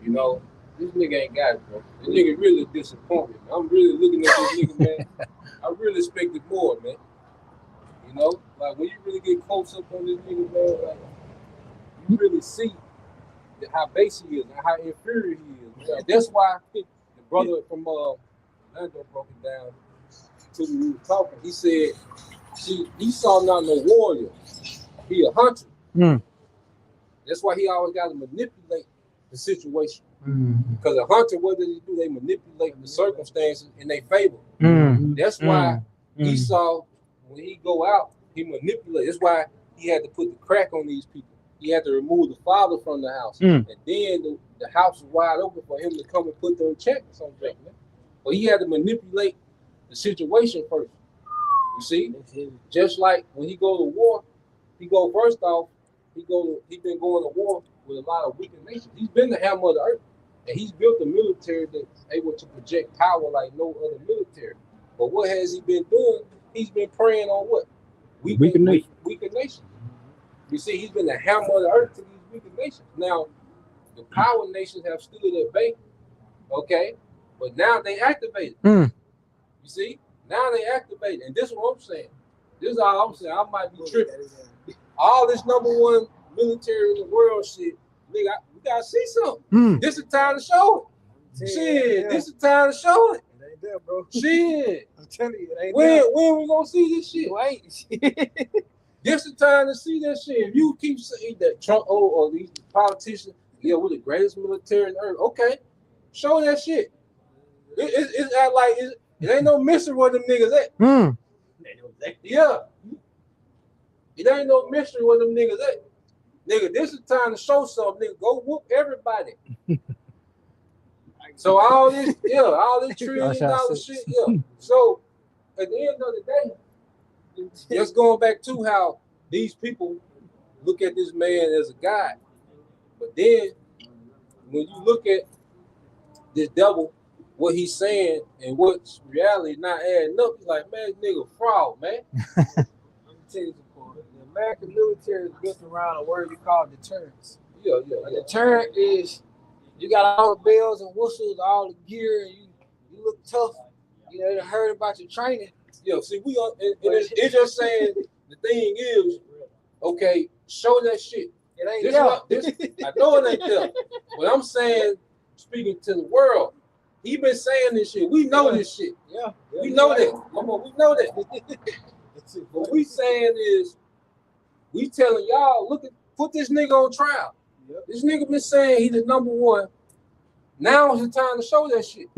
You know, this nigga ain't got it, bro. This nigga really disappointed. I'm really looking at this nigga, man. I really expected more, man. You know, like when you really get close up on this nigga, man, like you really see how base he is and how inferior he is. Man. That's why the brother from Orlando broke it down to me. We were talking. He said, "See, Esau not no warrior. He a hunter. That's why he always got to manipulate the situation. Because a hunter, what does he do? They manipulate the circumstances in their favor. That's why Esau, when he go out, he manipulates. That's why he had to put the crack on these people. He had to remove the father from the house. And then the house was wide open for him to come and put the enchantments on them. But he had to manipulate the situation first. You see? Just like when he go to war, he go first off, he been going to war with a lot of weaker nations. He's been the hammer of the earth. And he's built a military that's able to project power like no other military. But what has he been doing? He's been preying on what? Weaker nations. Weaker nations. You see, he's been the hammer of the earth to these weaker nations. Now, the power nations have stood at bay, okay? But now they activated. You see? Now they activated. And this is what I'm saying. This is all I'm saying. I might be tripping. All this #1 military in the world shit, nigga, we gotta see something. This is the time to show it. Shit, this is the time to show it. It ain't there, bro. Shit. I'm telling you, it ain't there. When we gonna see this shit? Wait. This the time to see that shit. If you keep saying that Trump or these politicians, yeah, we're the greatest military on earth. Okay, show that shit. It's like it ain't no mystery where them niggas at. Yeah, it ain't no mystery where them niggas at. Nigga, this is time to show something. Nigga, go whoop everybody. So all this $1 trillion shit, yeah. So at the end of the day, just going back to how these people look at this man as a god. But then when you look at this devil, what he's saying and what's reality not adding up, you're like, man, this nigga fraud, man. Let me tell you something. The American military is built around a word we call deterrence. Yeah. A deterrent is you got all the bells and whistles, all the gear, and you look tough. You know, they heard about your training. Yeah, see, we are, and it's just saying the thing is, okay, show that shit. It ain't I know it ain't there. But I'm saying, speaking to the world, he been saying this shit. We know this shit. Yeah. We know that. Come on, we know that. What we saying is, we telling y'all, put this nigga on trial. Yep. This nigga been saying he the #1. Now is the time to show that shit.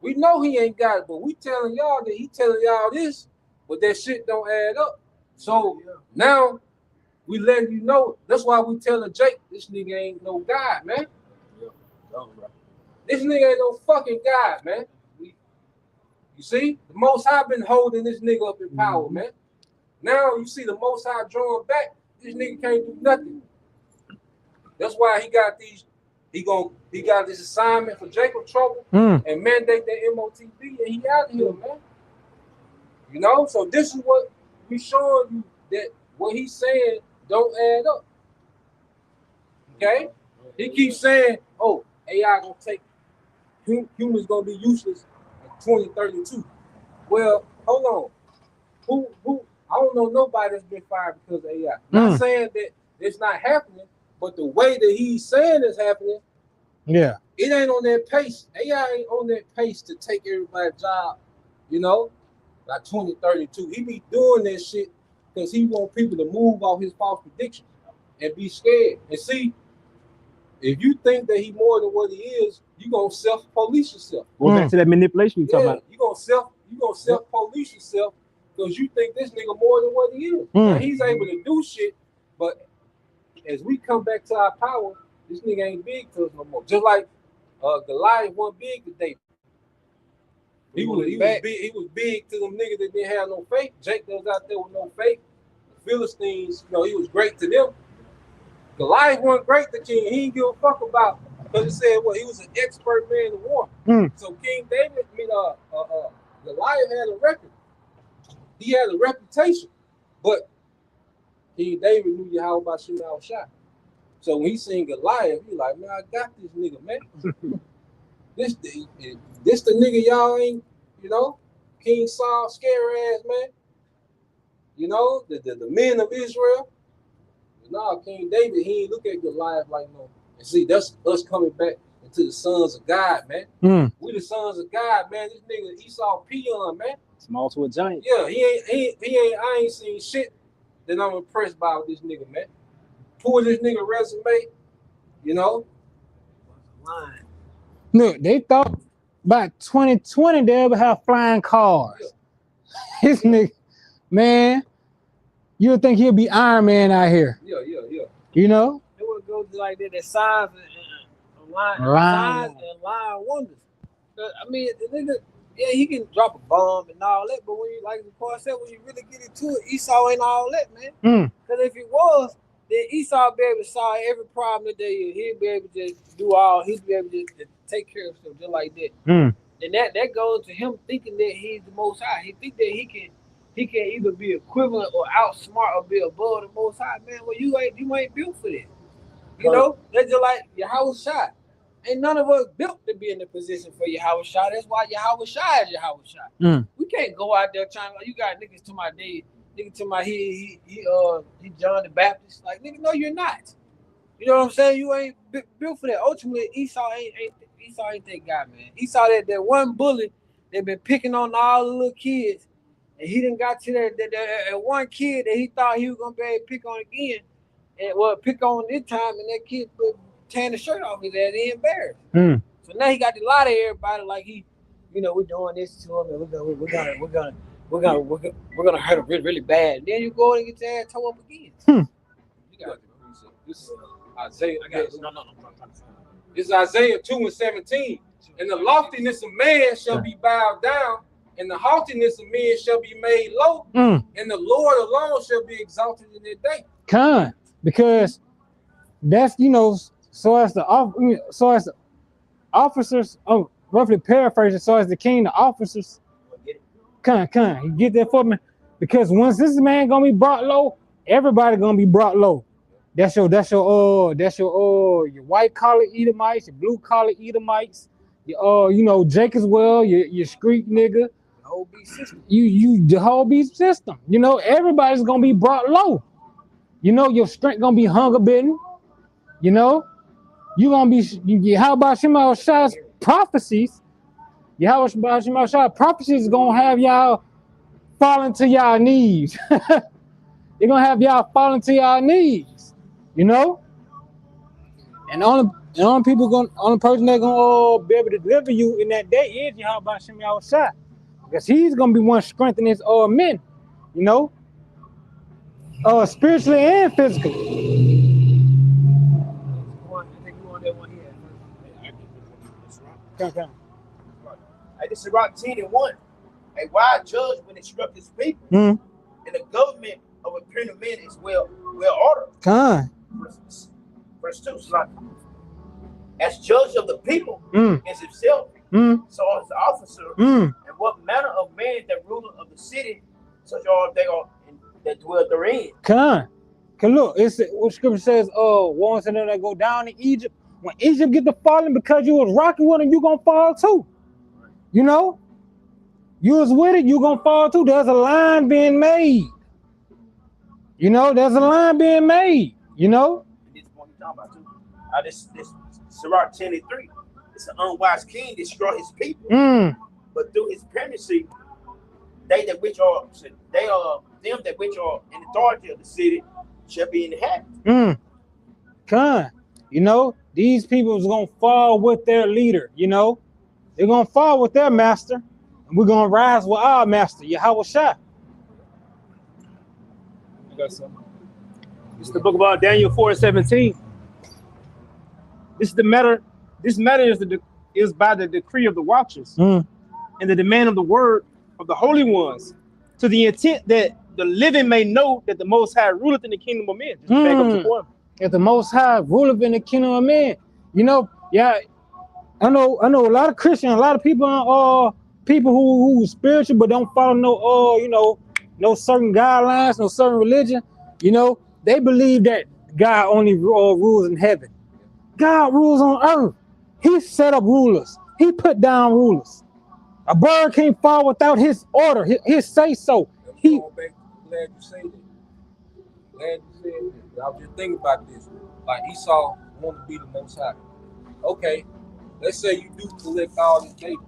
We know he ain't got it, but we telling y'all that he telling y'all this, but that shit don't add up. So now we letting you know. That's why we telling Jake, this nigga ain't no God, man. This nigga ain't no fucking God, man. You see, the Most High been holding this nigga up in power, man. Now you see the Most High drawing back. This nigga can't do nothing. That's why he got these. He got this assignment for Jacob Trouble and mandate that MOTB, and he out of here, man. You know, so this is what we showing you, that what he's saying don't add up. Okay, he keeps saying, "Oh, AI gonna take humans gonna be useless in 2032." Well, hold on. Who? I don't know nobody that's been fired because of AI. Not saying that it's not happening. But the way that he's saying it's happening, it ain't on that pace. AI ain't on that pace to take everybody's job, you know, like 2032. He be doing that shit because he want people to move off his false predictions and be scared. And see, if you think that he more than what he is, you gonna self-police yourself. Go back to that manipulation you talking about. You gonna self-police yourself because you think this nigga more than what he is. Now, he's able to do shit, but as we come back to our power, this nigga ain't big to us no more. Just like Goliath wasn't big to David. He was big to them niggas that didn't have no faith. Jake was out there with no faith. The Philistines, you know, he was great to them. Goliath wasn't great to King. He didn't give a fuck about, because he said, well, he was an expert man in war. So King David, Goliath had a record. He had a reputation, but King David knew Yahweh by shooting out shot. So when he seen Goliath, he like, man, I got this nigga, man. this the nigga y'all ain't, you know, King Saul, scary ass man. You know, the men of Israel. Nah, King David, he ain't look at Goliath like no. And see, that's us coming back into the sons of God, man. We the sons of God, man. This nigga Esau peon, man. Small to a giant. Yeah, he ain't. I ain't seen shit that I'm impressed by with this nigga, man. Pull this nigga resume, you know. Look, they thought by 2020 they would have flying cars. His nigga, man, you would think he'll be Iron Man out here. Yeah. You know? It would go to like that signs and line wonders. I mean, the nigga, yeah, he can drop a bomb and all that, but when you, like the Paul said, when you really get into it, Esau ain't all that, man. Because if it was, then Esau be able to solve every problem that they is. He'd be able to do all. He'd be able to take care of stuff just like that. then that goes to him thinking that he's the Most High. He think that he can either be equivalent or outsmart or be above the Most High. Man, well, you ain't built for that. You know, that's just like Yahweh Shai. Ain't none of us built to be in the position for Yahweh Shai. That's why Yahweh Shai is Yahweh Shai. We can't go out there trying. You got niggas to my day. Nigga to my he John the Baptist. Like, nigga, no, you're not. You know what I'm saying? You ain't built for that. Ultimately, Esau ain't that guy, man. Esau that one bully that been picking on all the little kids, and he done got to that one kid that he thought he was gonna be able to pick on again, and well, pick on this time, and that kid tearing the shirt off his ass. He embarrassed. So now he got to lie to everybody like he, you know, we're doing this to him, and we're gonna hurt him really, really bad. And then you go and get your ass tore up again. You got this is Isaiah. It's Isaiah 2:17. And the loftiness of man shall be bowed down, and the haughtiness of men shall be made low, and the Lord alone shall be exalted in their day. Because that's, you know, so as the officers, roughly paraphrasing, so as the king, the officers, you get that for me? Because once this man gonna be brought low, everybody gonna be brought low. That's your white collar Edomites, your blue collar Edomites, your you know, Jake as well, your street nigga, The whole beast system. The whole beast system. You know, everybody's gonna be brought low. You know, your strength gonna be hunger bitten. You know, you gonna be. How about Shema Shai's prophecies? How about Shema Shai's prophecies is gonna have y'all falling to y'all knees. They're gonna have y'all falling to y'all knees. You know, and the only person that's gonna be able to deliver you in that day is Yahweh Shema Shai, because he's gonna be one strengthening his men. You know, spiritually and physically. Hey, this is Rock 10:1. A wise judge when instruct his people, and the government of a prudent man is well ordered. Verse 2, like, as judge of the people is himself, so as the officer, and what manner of man that ruler of the city, such are they are that dwell therein. Cause look, it's what scripture says, ones and them that go down to Egypt. When Egypt get to falling because you was rocking with them, you gonna fall too. You know? You was with it, you gonna fall too. There's a line being made. You know, there's a line being made, you know? This point you're talking about too. This Sirach 10:3. It's an unwise king destroy his people. But through his penancy, them that which are in authority of the city shall be inhabited. You know, these people is gonna fall with their leader, you know. They're gonna fall with their master, and we're gonna rise with our master, Yahweh Shai. I got something. It's the book about Daniel 4:17. This matter is by the decree of the watchers and the demand of the word of the holy ones, to the intent that the living may know that the Most High ruleth in the kingdom of men. Just back up to point. That the Most High ruleth in the kingdom of men. You know, yeah, I know a lot of Christians, a lot of people, people who spiritual but don't follow no certain guidelines, no certain religion. You know, they believe that God only rules in heaven. God rules on earth. He set up rulers. He put down rulers. A bird can't fall without his order, his say so. Glad you say that. Glad you said that. I was just thinking about this. Like Esau wanted to be the Most High. Okay, let's say you do collect all this data.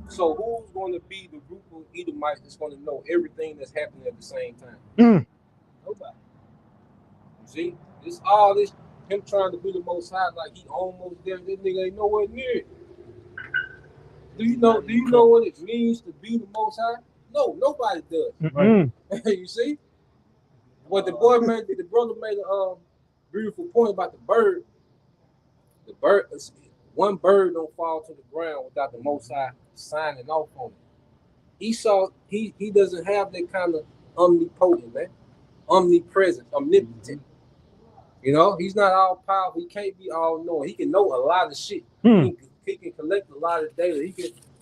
So who's going to be the group of Edomites that's going to know everything that's happening at the same time? Nobody. You see, it's all this him trying to be the Most High, like he almost there. This nigga ain't nowhere near it. Do you know what it means to be the Most High? No, nobody does. Right? You see? What the brother made a beautiful point about the bird. The bird, one bird don't fall to the ground without the Most High signing off on it. Esau, he doesn't have that kind of omnipotent, man, omnipresent, omnipotent. You know, he's not all powerful. He can't be all knowing. He can know a lot of shit. He can collect a lot of data.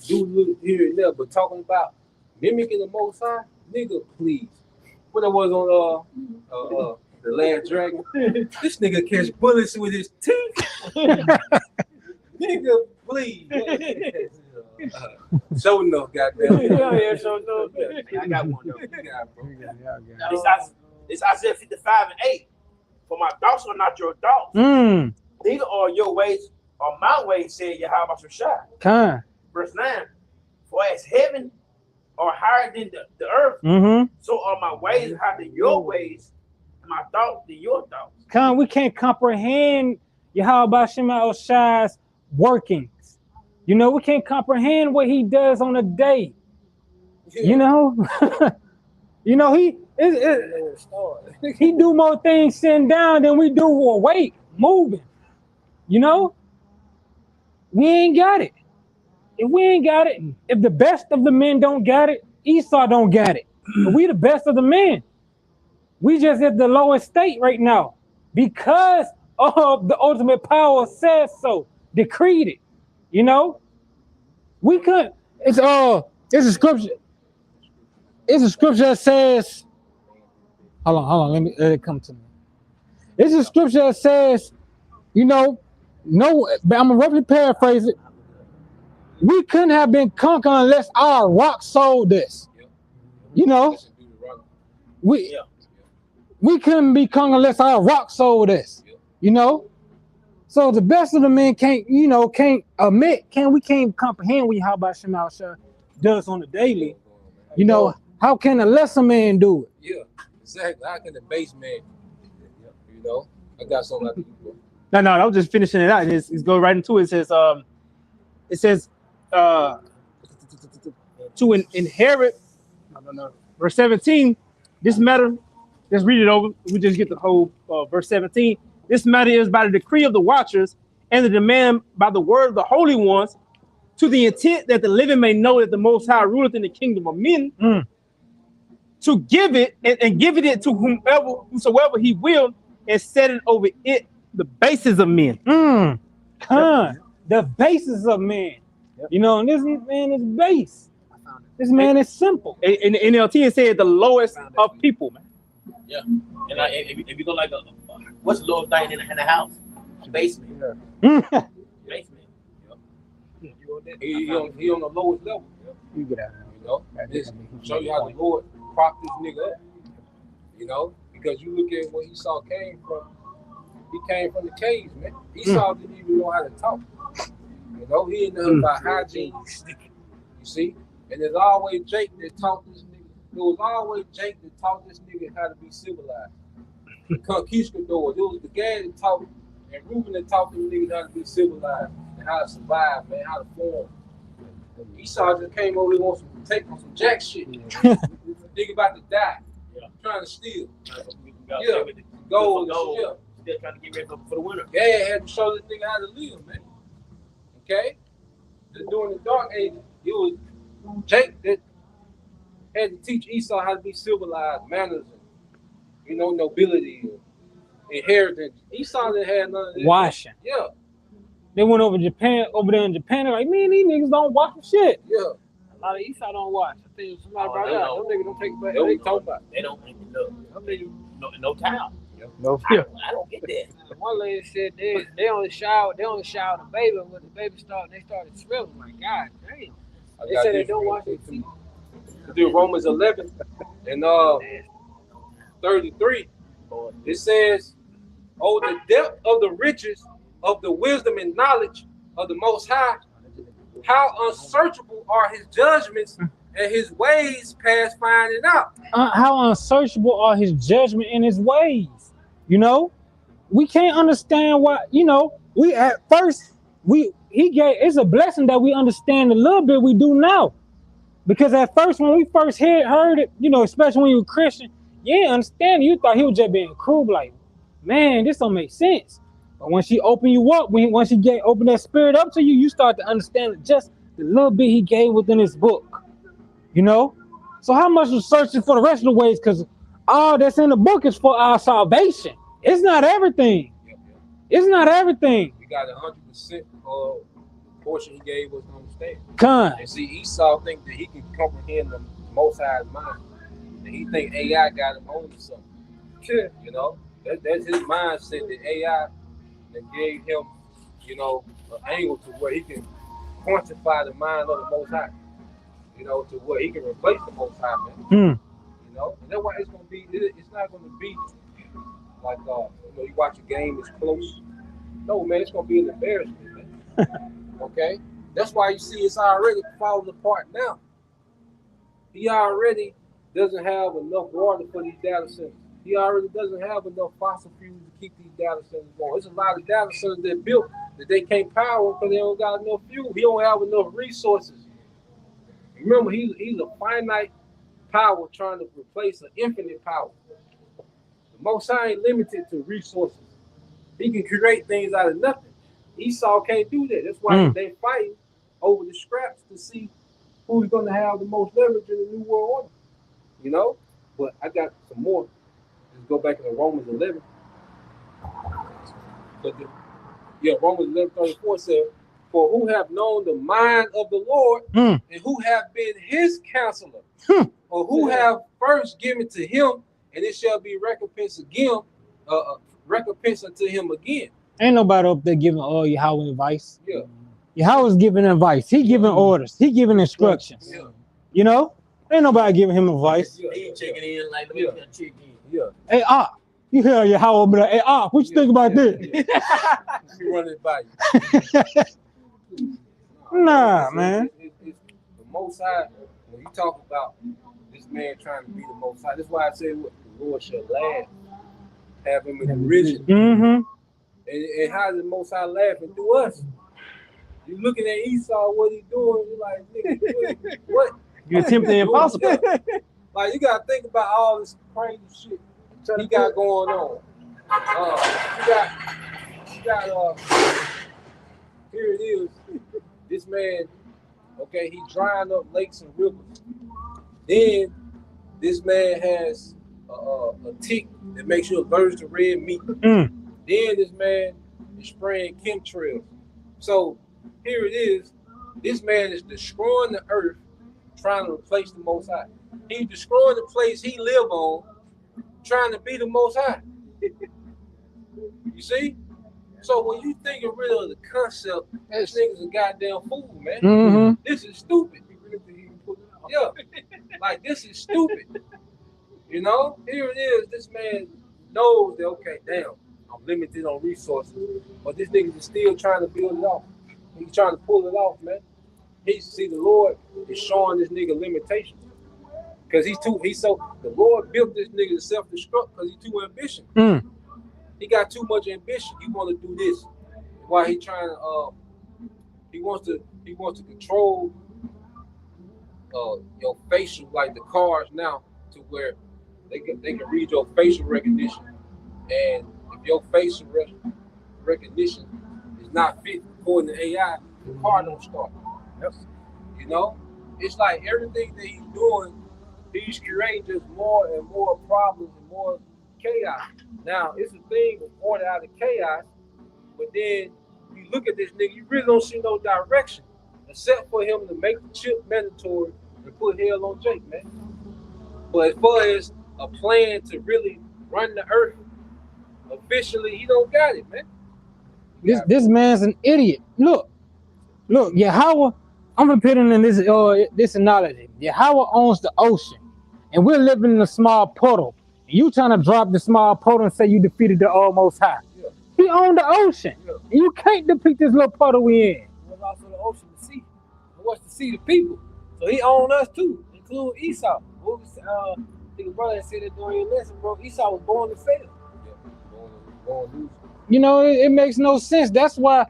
do little here and there, but talking about mimicking the Most High, nigga, please. When I was on the Last Dragon, this nigga catch bullets with his teeth. Nigga, please. So enough, goddamn. Yeah, so no. I got one though. Yeah, bro. It's Isaiah 55:8. For my thoughts are not your thoughts. Neither are your ways or my ways, said Yahweh Shai. Kind. Verse 9. For as heaven are higher than the earth, so are my ways higher than your ways, and my thoughts than your thoughts. Kind. We can't comprehend Yahweh Shema Shai's workings. You know, we can't comprehend what he does on a day. You know, you know, he do more things sitting down than we do awake, moving. You know, we ain't got it. If we ain't got it, if the best of the men don't got it, Esau don't got it. But we the best of the men. We just at the lowest state right now because of the ultimate power says so, decreed it. You know, we couldn't. It's a scripture. It's a scripture that says, hold on, let it come to me. It's a scripture that says, you know, no, but I'm gonna roughly paraphrase it. We couldn't have been conquered unless our rock sold this. You know, we couldn't be conquered unless our rock sold this. You know, so the best of the men can't comprehend what Yahweh Shema Shai does on the daily. You know, how can a lesser man do it? Yeah, exactly. How can the base man? You know, I got something like that. No, I was just finishing it out. It's go right into it. It says, to inherit. No. Verse 17. This matter. Let's read it over. We just get the whole verse 17. This matter is by the decree of the watchers and the demand by the word of the holy ones, to the intent that the living may know that the Most High ruleth in the kingdom of men, to give it and give it to whomsoever he will, and set it over it the basis of men. The basis of man. You know, and this man is base. This man is simple. In the NLT, it said the lowest of people, man. Yeah. And if you go like what's the lowest thing in the house? Basement. Basement. He on the lowest level. You get out. You know, this show you how the Lord propped this nigga up. You know, because you look at where Esau came from. He came from the caves, man. Esau didn't even know how to talk. You know, he didn't know about hygiene. You see, and there's always Jake that taught this nigga. There was always Jake that taught this nigga how to be civilized. The conquistadors. It was the guy that taught, and Reuben that taught them niggas how to be civilized and how to survive, man, how to form. Esau just came over here wants to take on some jack shit. Nigga about to die. Trying to steal. Gold. Still trying to get ready for the winter. Dad had to show this nigga how to live, man. Okay? During the dark ages, it was Jake that had to teach Esau how to be civilized, manners, and, you know, nobility, and inheritance. Esau didn't have none of that. Washing. Yeah. They went over there in Japan, they're like, man, these niggas don't wash shit. Yeah. A lot of Esau don't watch. I think somebody brought it out. Them niggas don't take it back. No, They talk about. They don't no towel. No fear. I don't get that. One lady said they only shower the baby when the baby they started smelling. Like, God damn. They said they don't wash their feet. Do Romans 11 and 33. It says, "Oh, the depth of the riches of the wisdom and knowledge of the Most High! How unsearchable are his judgments and his ways past finding out." How unsearchable are his judgment and his ways. You know, we can't understand what, you know, we at first, it's a blessing that we understand a little bit we do now. Because at first, when we first heard it, you know, especially when you were Christian, you didn't understand it. You thought he was just being cruel, like, man, this don't make sense. But when she opened you up, once she opened that spirit up to you, you start to understand just the little bit he gave within his book. You know? So how much was searching for the rest of the ways? Because all that's in the book is for our salvation. It's not everything. It's not everything. We got 100% of portion he gave us to understand. Con. And see, Esau think that he can comprehend the Most High's mind, and he think AI got him on to something. You know, that's his mindset that AI that gave him, you know, an angle to where he can quantify the mind of the Most High. You know, to where he can replace the Most High, man. You know, and that's why it's gonna be. It's not gonna be like you know, you watch a game, it's close. No, man, it's gonna be an embarrassment, man. Okay, that's why you see it's already falling apart now. He already doesn't have enough water for these data centers. He already doesn't have enough fossil fuels to keep these data centers going. There's a lot of data centers that built that they can't power because they don't got enough fuel. He don't have enough resources. Remember, he's a finite power trying to replace an infinite power. The Most High ain't limited to resources. He can create things out of nothing. Esau can't do that. That's why they fighting over the scraps to see who's going to have the most leverage in the New World Order. You know? But I got some more. Let's go back into Romans 11. Romans 11:34 says, "For who have known the mind of the Lord, and who have been his counselor, or who have first given to him, and it shall be recompense again, recompense unto him again." Ain't nobody up there giving Yahweh advice. Yeah. Yahweh's giving advice. He giving orders. He giving instructions. Yeah. You know? Ain't nobody giving him advice. He checking in like Yeah. check in. Yeah. Hey, you hear Yahweh be like, hey, what you think about this? Let me run it by you. Nah, man. It's the Most High, when you talk about this man trying to be the Most High, that's why I said what the Lord shall laugh, have him in derision. Mm-hmm. And how is the Most High laughing through us? You looking at Esau, what he doing? You're like, nigga, what? You attempting the impossible. Like, you gotta think about all this crazy shit he got going on. Here it is. This man, okay, he drying up lakes and rivers. Then this man has a tick that makes you allergic to red meat. Then this man is spraying chemtrails. So here it is. This man is destroying the earth, trying to replace the Most High. He's destroying the place he live on, trying to be the Most High. You see? So when you think of rid of the concept, this nigga's a goddamn fool, man. Mm-hmm. This is stupid. Yeah, like this is stupid. You know, here it is. This man knows that, okay, damn, I'm limited on resources, but this nigga is still trying to build it off. He's trying to pull it off, man. The Lord is showing this nigga limitations because the Lord built this nigga to self-destruct because he's too ambitious. He got too much ambition. He want to do this. While he trying to he wants to control your facial, like the cars now, to where they can read your facial recognition, and if your facial recognition is not fit according to AI, the car don't start. Yep. You know, it's like everything that he's doing, he's creating just more and more problems and more chaos. Now it's a thing of order out of chaos, but then you look at this nigga, you really don't see no direction except for him to make the chip mandatory and put hell on Jake, man. But as far as a plan to really run the earth officially, he don't got it, man. This man's an idiot. Look, Yahweh, I'm gonna put it in this analogy. Yahweh owns the ocean, and we're living in a small puddle. And you trying to drop the small puddle and say you defeated the Most High. Yeah. He owned the ocean. Yeah. And you can't defeat this little puddle we in. It was also the ocean, the sea. It was to see the people. So he owned us too, including Esau. What was the brother said that during your lesson, bro? Esau was born to fail. Yeah, you know, it makes no sense. That's why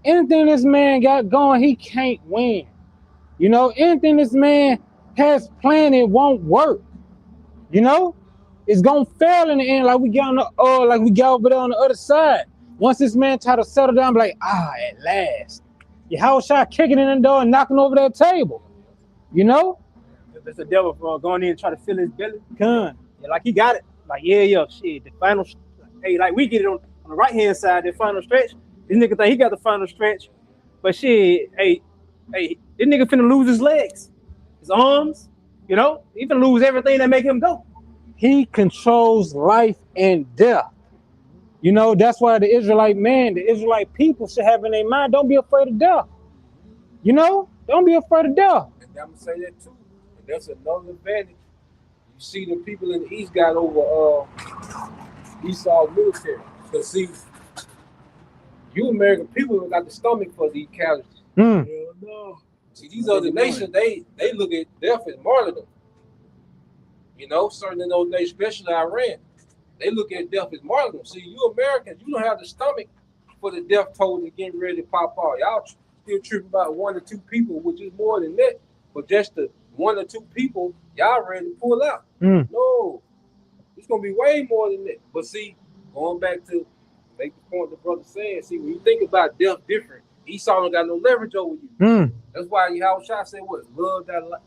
anything this man got going, he can't win. You know, anything this man has planned, it won't work. You know, it's gonna fail in the end, like we got over there on the other side. Once this man try to settle down, be like, at last. Yahushua kicking in the door and knocking over that table. You know? That's the devil going in and try to fill his belly. Con. Yeah, like he got it. Like, shit, the final, hey, like we get it on the right-hand side, the final stretch. This nigga think he got the final stretch. But shit, hey, this nigga finna lose his legs, his arms, you know? He finna lose everything that make him go. He controls life and death. You know, that's why the Israelite people should have in their mind, don't be afraid of death. You know, don't be afraid of death. And I'm gonna say that too. And that's another advantage. You see the people in the East got over Esau military. Because see, you American people got the stomach for these casualties. Mm. Hell no. See, these other nations, they look at death as martyrdom. You know, certain in those nations, especially Iran, they look at death as martyrdom. See, you Americans, you don't have the stomach for the death toll and getting ready to pop off. Y'all still tripping about 1 or 2 people, which is more than that. But just the 1 or 2 people, y'all ready to pull out. Mm. No, it's gonna be way more than that. But see, going back to make the point the brother saying, see, when you think about death different, Esau don't got no leverage over you. Mm. That's why Yahushua said what?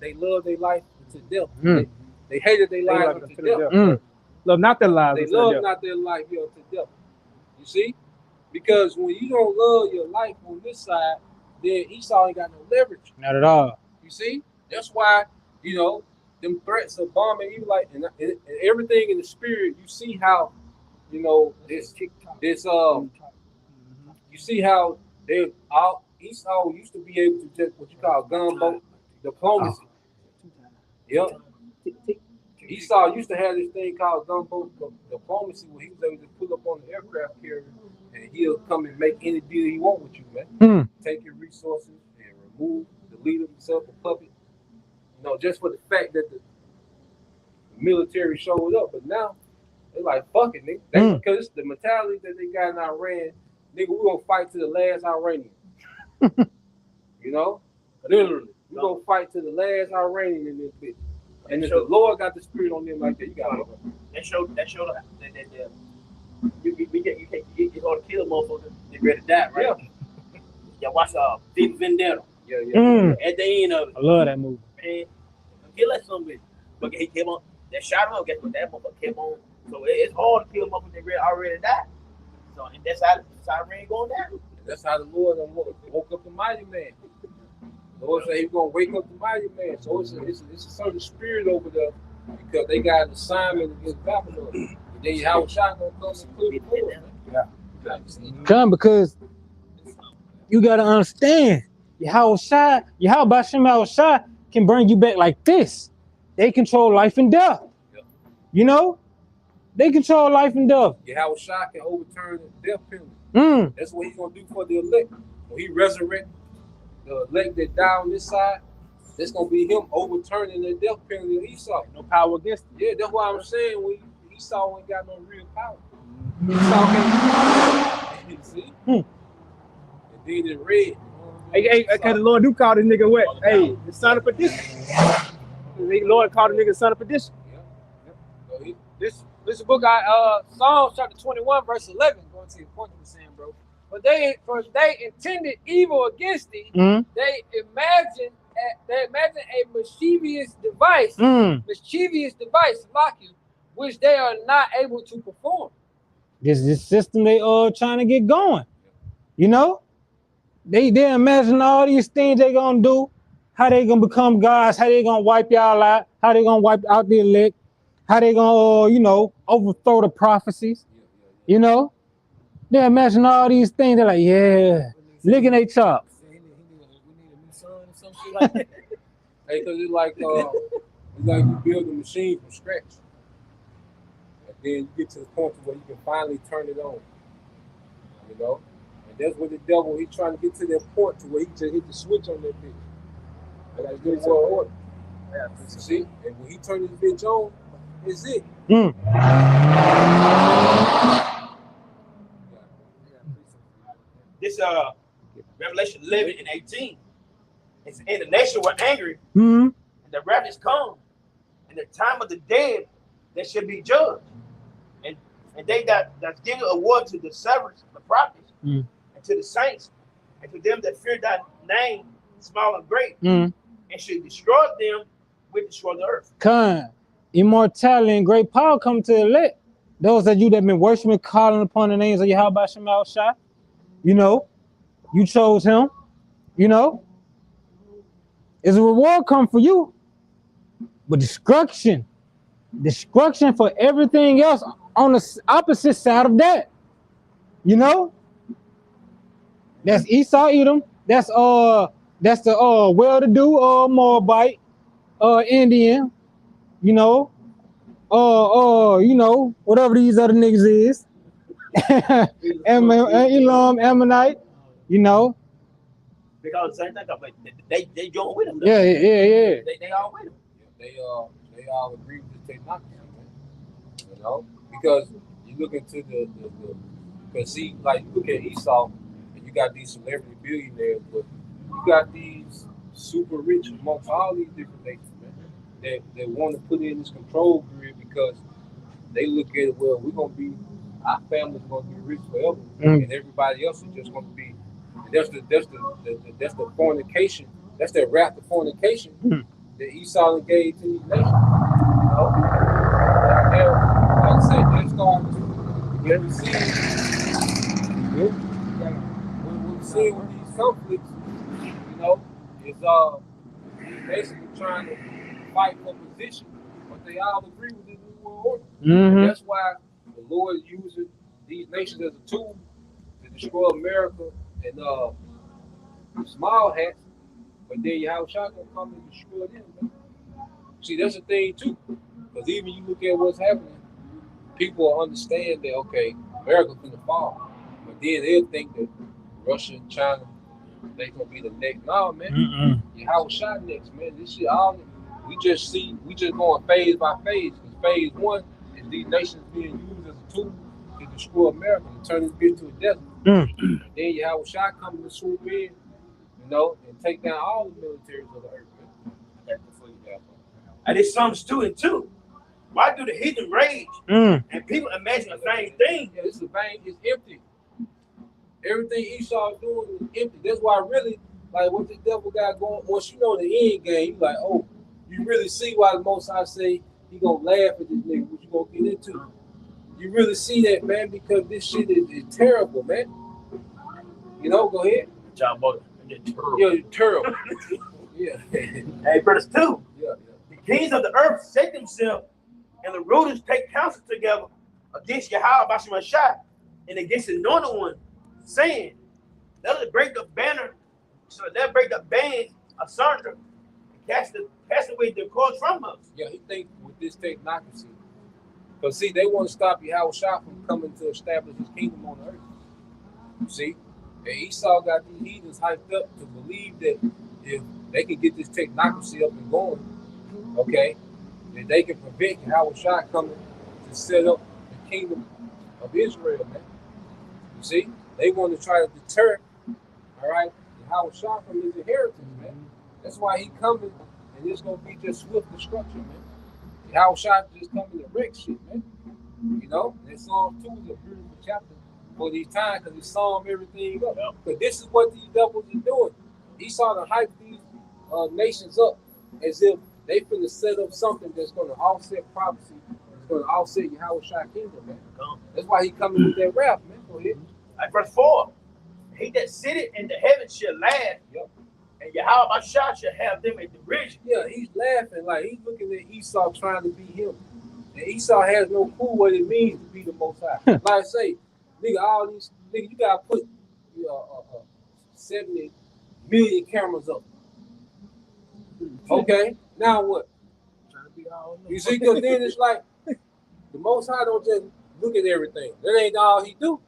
They love their life to death. Mm. They hated their life Like to death. Mm. Love not their lives. They unto love death. not their life here to death. You see? Because when you don't love your life on this side, then Esau ain't got no leverage. Not at all. You see? That's why, you know, them threats of bombing, you like, and everything in the spirit, you see how, you know, you see how they all Esau used to be able to just what you call gunboat diplomacy. Yep. Esau used to have this thing called gunboat diplomacy where he was able to pull up on the aircraft carrier and he'll come and make any deal he want with you, man. Mm. Take your resources and remove the leader himself, a puppet. You know, just for the fact that the military showed up. But now they're like, fuck it, nigga. Because it's the mentality that they got in Iran, nigga, we're gonna fight to the last Iranian. You know? Literally. We're gonna fight to the last Iranian in this bitch. And if the Lord got the spirit on them like that, you gotta that showed that you gonna kill a motherfucker, they ready to die, right? Yeah. Y'all watch V for Vendetta. Yeah. Mm. At the end of it. I love that movie. Man, kill that son of a bitch. But he came on, they shot him up, guess what, that motherfucker came on. So it's hard to kill a motherfucker that already died. So and that's how Iran going down. That's how the Lord woke up the mighty man. The Lord said he's gonna wake up the mighty man. So it's a certain spirit over there because they got an assignment against Babylon. And then Yahushua gonna come and clear the board. Come, because you gotta understand, Yahushua can bring you back like this. They control life and death. Yeah. You know, they control life and death. Yahushua can overturn the death penalty. Mm. That's what he's gonna do for the elect. When he resurrect the elect that die on this side, that's gonna be him overturning the death penalty of Esau. No power against it. Yeah, that's why I'm saying Esau ain't got no real power. Esau can't see. And then it red. Hey, cause the Lord do call this nigga what? Hey, the son of perdition. The Lord called the nigga son of perdition. Yeah. This book, Psalms chapter 21, verse 11, going to your point you were saying, bro. For they intended evil against thee. Mm. They imagine a mischievous device, lock you, which they are not able to perform. This system they trying to get going. You know, they imagine all these things they gonna do, how they gonna become gods, how they gonna wipe y'all out, how they gonna wipe out the elect, how they gonna overthrow the prophecies. You know, they imagine all these things. They're like, yeah, licking their chops. We need a new son or some shit like that. Hey, cause it's like you build a machine from scratch, and then you get to the point where you can finally turn it on. You know, and that's what the devil he's trying to get to that point to where he just hit the switch on that bitch. Like I did world order. Yeah, see, and when he turns this bitch on, it's it. Mm. This Revelation 11 and 18. It's and the nation were angry, Mm. and the wrath is come, and the time of the dead they should be judged. And they that's given a word to the servants, the prophets, and to the saints, and to them that fear thy name, small and great, and should destroy them with destroy the earth. Kind, immortality and great power come to the elect. Those that you that been worshiping, calling upon the names of Yahweh Shem Shai. You know, you chose him. You know, is a reward come for you, but destruction for everything else on the opposite side of that. You know, that's Esau, Edom. That's the well-to-do Moabite, Indian. You know, you know, whatever these other niggas is, Elam, Ammonite. You know. Because the same thing, but they join with them. Yeah. They all with them. They all agree with the technology, man. You know, because you look into because see, like you look at Esau, and you got these celebrity billionaires, but you got these super rich amongst all these different nations, man. That want to put in this control grid because they look at it, well, our family's gonna be rich forever, and everybody else is just gonna be. That's the fornication. That's that wrath of fornication that Esau gave to these nations. You know, like I said, they're starting to get what we see with these conflicts. You know, is basically trying to fight for position, but they all agree with the New World Order. And that's why the Lord uses these nations as a tool to destroy America and small hats, but then Yahushua gonna come and destroy them. Man. See, that's the thing too, because even you look at what's happening, people understand that okay, America's gonna fall, but then they'll think that Russia and China they gonna be the next. No, man, Yahushua next, man. This shit all we just going phase by phase. Because phase one is these nations being used as a tool to destroy America and turn this bitch to a desert. Then you have a shot coming to swoop in, you know, and take down all the militaries of the earth. And it's Psalms 2 and 2. Why do the heathen rage? And people imagine the same thing. Yeah, it's empty. Everything Esau is doing is empty. That's why really, like what the devil got going, once you know the end game, you like, oh, you really see why the Most High say he gonna laugh at this nigga, what you gonna get into. You really see that, man, because this shit is terrible, man. You know, go ahead. John Boy, yeah, terrible. Yeah. Hey, verse 2. Yeah. The kings of the earth shake themselves, and the rulers take counsel together against Yahweh Bashim Ashai and against the anointed one, saying, let us break the banner, so let break the bands asunder and cast away the cords from us. Yeah, he think with this technocracy. Because see, they want to stop Yahushua from coming to establish his kingdom on earth. See? And Esau got these heathens hyped up to believe that if they can get this technocracy up and going, okay, that they can prevent Yahushua coming to set up the kingdom of Israel, man. You see? They want to try to deter, all right, Yahushua from his inheritance, man. That's why he coming, and it's going to be just swift destruction, man. Yahushua just coming to wreck shit, man. You know, and Psalm 2 is a beautiful chapter for these times because it sum everything up. Because this is what these devils are doing. Esau to hype these nations up as if they finna set up something that's going to offset prophecy, that's going to offset Yahushua kingdom, man. That's why he coming with that rap, man. Go ahead. Like verse 4, he that sitteth in the heavens shall laugh. Yep. And Yahweh Bashah shall have them in derision. Yeah, he's laughing like he's looking at Esau trying to be him. And Esau has no clue what it means to be the Most High. Like I say, nigga, all these nigga, you gotta put 70 million cameras up. Okay, now what? You see, because then it's like the Most High don't just look at everything. That ain't all he do.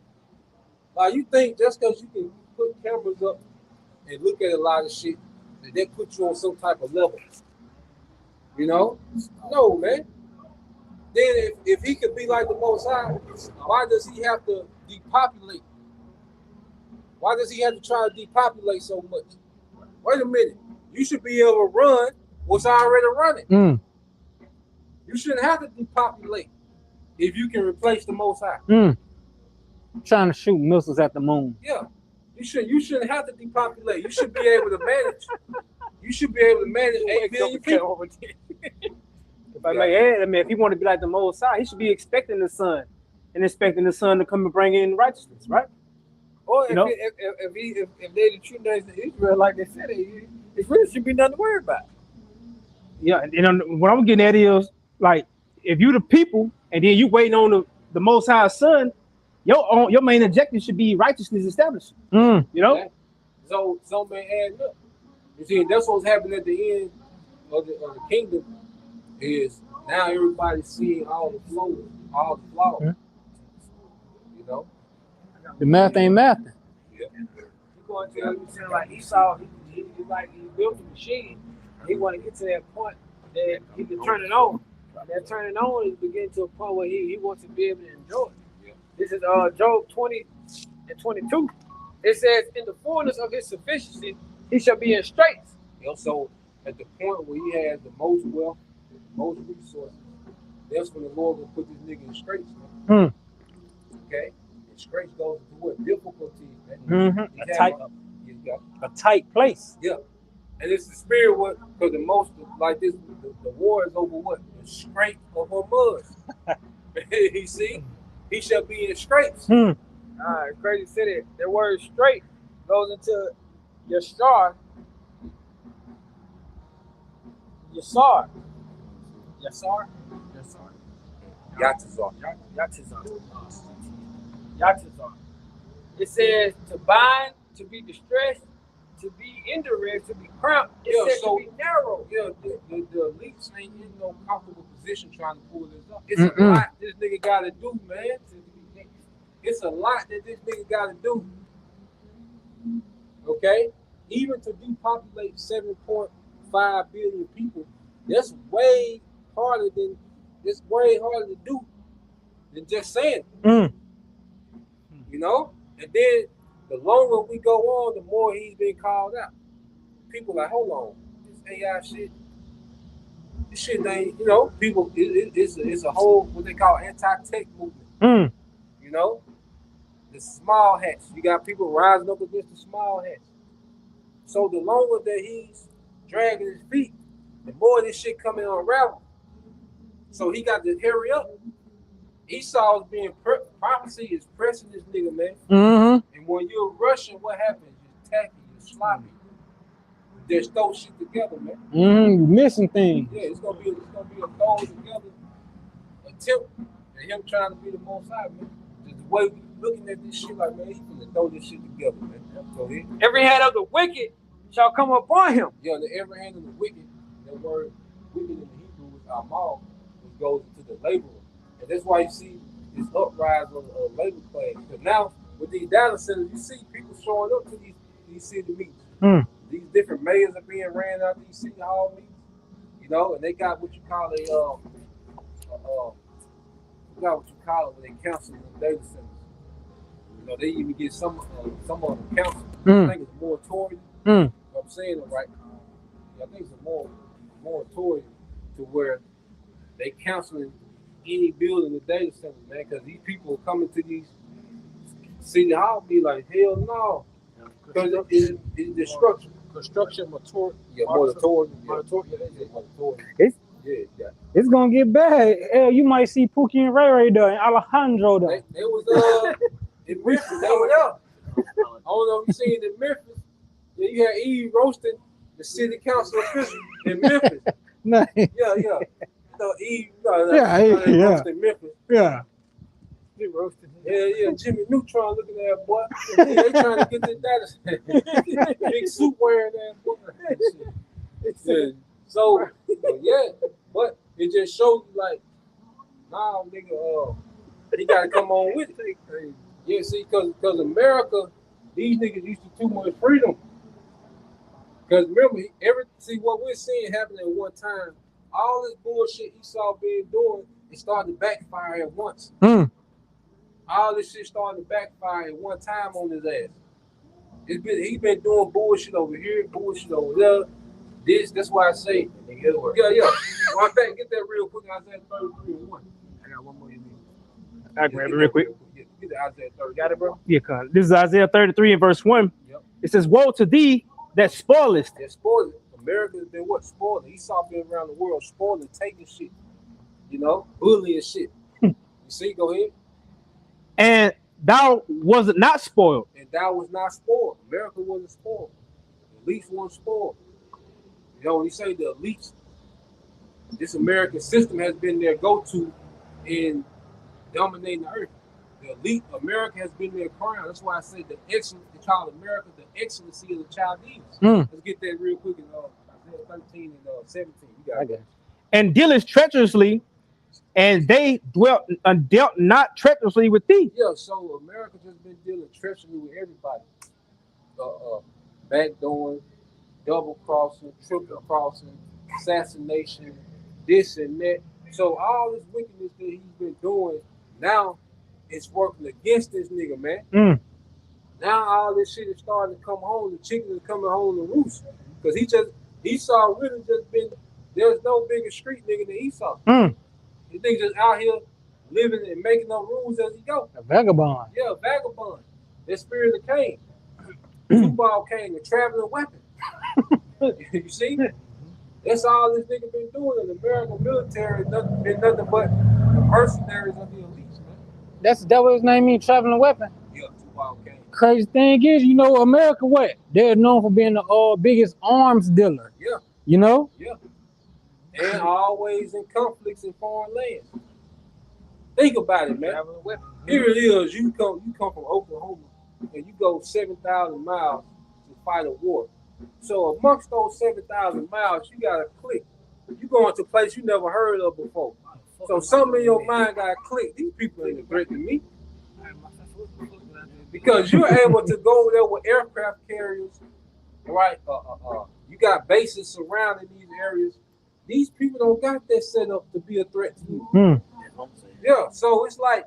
Like you think just because you can put cameras up and look at a lot of shit, that put you on some type of level. You know? No, man. Then if he could be like the Most High, why does he have to depopulate? Why does he have to try to depopulate so much? Wait a minute. You should be able to run what's already running. You shouldn't have to depopulate if you can replace the Most High. Trying to shoot missiles at the moon. Yeah. You shouldn't have to depopulate. You should be able to manage. You should be able to manage 8 billion people. If I may add, I mean, if he want to be like the Most High, he should be expecting the sun and expecting the sun to come and bring in righteousness, right? Or You know? if they the true nation of Israel, like they said, it really should be nothing to worry about. Yeah, and what I'm getting at is like if you the people and then you waiting on the Most High Son, your main objective should be righteousness established. You know, Yeah. So man, add up. You see, that's what's happening at the end of the kingdom is now everybody's seeing all the flaws, Yeah. You know. The math ain't math. You going to you saying like Esau, he built a machine. He want to get to that point that he can turn it on. That turning on is beginning to a point where he wants to be able to enjoy it. Yeah. This is Job 20:22. It says, "In the fullness of his sufficiency, he shall be in straits." You know, so at the point where he has the most wealth, most resources, that's when the Lord will put this nigga in straits. Man. Okay, and straits goes into what difficulties. Man. a tight place. Yeah, and it's the spirit what because the most like this the war is over what the scrape of her mud. You see, he shall be in straits. It's crazy to say that. The word straight goes into Yashar. Yatazar. It says to bind, to be distressed, to be in duress, to be cramped. It says to be narrow. Yeah, the elites ain't in no comfortable position trying to pull this up. It's a lot this nigga got to do, man. It's a lot that this nigga got to do. Okay, even to depopulate 7.5 billion people, that's way harder to do than just saying it. You know, and then the longer we go on, the more he's been called out. People like, hold on, this AI shit, this shit ain't, you know, people, it's a whole what they call anti-tech movement. You know, the small hats. You got people rising up against the small hats. So the longer that he's dragging his feet, the more this shit coming unravel. So he got to hurry up. Esau's being prophecy is pressing this nigga, man. And when you're rushing, what happens? You're tacky, you're sloppy. You just throw shit together, man. You missing things. Yeah, it's gonna be a throw together attempt and him trying to be the most high, man. Just the way we looking at this shit like, man, he's gonna throw this shit together, man. So every hand of the wicked shall come upon him. Yeah, every hand of the wicked, that word wicked in the Hebrew is amal, which goes into the laborer. And that's why you see this uprise of labor class. Because now with these data centers, you see people showing up to these city meetings. These different mayors are being ran out of these city hall meetings. You know, and they got what you call when they counsel in the data centers. You know, they even get some of them counsel. I think it's a moratorium. If I'm saying it right. I think it's a moratorium to where they counseling any building the data center, man, because these people are coming to these city hall be like, hell no, because it's destruction. Construction moratorium. Yeah, moratorium. It's gonna get bad. Hell, you might see Pookie and Ray Ray there and Alejandro there. They was in Memphis. They were there. I don't know if you seen in Memphis. Yeah, you had Eve roasting the city council official in Memphis. Nice. Yeah. So Eve, roasting Memphis. Yeah. He roasted. Yeah. Jimmy Neutron looking at that boy. They trying to get this data. Big suit wearing that boy. Yeah. So, but it just shows you like, nah, nigga, he gotta come on with it. Yeah, see, because America, these niggas used to too much freedom. Because remember, see what we're seeing happening at one time, all this bullshit Esau been doing, it started to backfire at once. All this shit started to backfire at one time on his ass. He been doing bullshit over here, bullshit over there. That's why I say, yeah. Well, I think get that real quick. Isaiah 33:1. I got one more you need. I grab it real quick. Get the Isaiah 30. Got it, bro? Yeah, cuz this is Isaiah 33 and verse 1. Yep. It says, woe to thee that spoilest. They're spoiling. America has been what? Spoiling. Esau been around the world spoiling, taking shit. You know, bullying shit. You see, go ahead. And thou was not spoiled. And thou was not spoiled. America wasn't spoiled. The elites weren't spoiled. You know, when you say the elites, this American system has been their go-to in dominating the earth. The elite America has been their crown. That's why I say the excellence, they call America the excellency of the Chaldeans. Let's get that real quick in Isaiah 13 and 17. You got it. And dealeth treacherously, and they dealt not treacherously with thee. Yeah, so America just been dealing treacherously with everybody. Backdooring, double crossing, triple crossing, assassination, this and that. So all this wickedness that he's been doing now, it's working against this nigga, man. Now all this shit is starting to come home. The chickens are coming home to roost. Because Esau really just been, there's no bigger street nigga than Esau. This nigga just out here living and making up rules as he go. A vagabond. Yeah, vagabond. That spirit of Cain. Tubal Cain, the traveling weapon. You see? That's all this nigga been doing. The American military has been nothing but the mercenaries of the elites, man. That what his name means, traveling weapon. Yeah, Tubal Cain. Crazy thing is, you know, America what? They're known for being the biggest arms dealer. Yeah. You know? Yeah. And always in conflicts in foreign lands. Think about it, man. Here it is. You come from Oklahoma and you go 7,000 miles to fight a war. So amongst those 7,000 miles, you got to click. You going to a place you never heard of before. So something in your mind got to click. These people ain't a threat to me. Because you're able to go over there with aircraft carriers, right? You got bases surrounding these areas. These people don't got that set up to be a threat to you. Yeah, so it's like,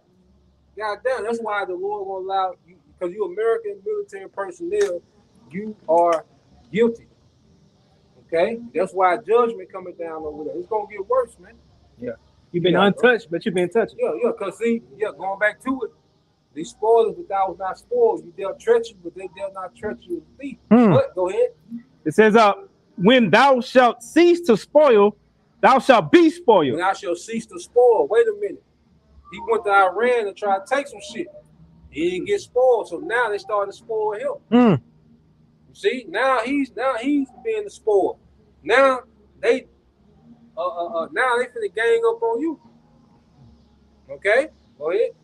goddamn, that's why the Lord will allow you, because you American military personnel, you are guilty. Okay? That's why judgment coming down over there. It's gonna get worse, man. Yeah. You've been untouched, but you've been touched. Yeah, because see, going back to it, they spoiled it, but thou was not spoiled. You dealt treachery, but they dealt not treachery with thee. But go ahead. It says, when thou shalt cease to spoil, thou shalt be spoiled. When thou shalt cease to spoil. Wait a minute. He went to Iran to try to take some shit. He didn't get spoiled, so now they started to spoil him. You see, now he's being the spoiled. Now they finna gang up on you. Okay, go ahead.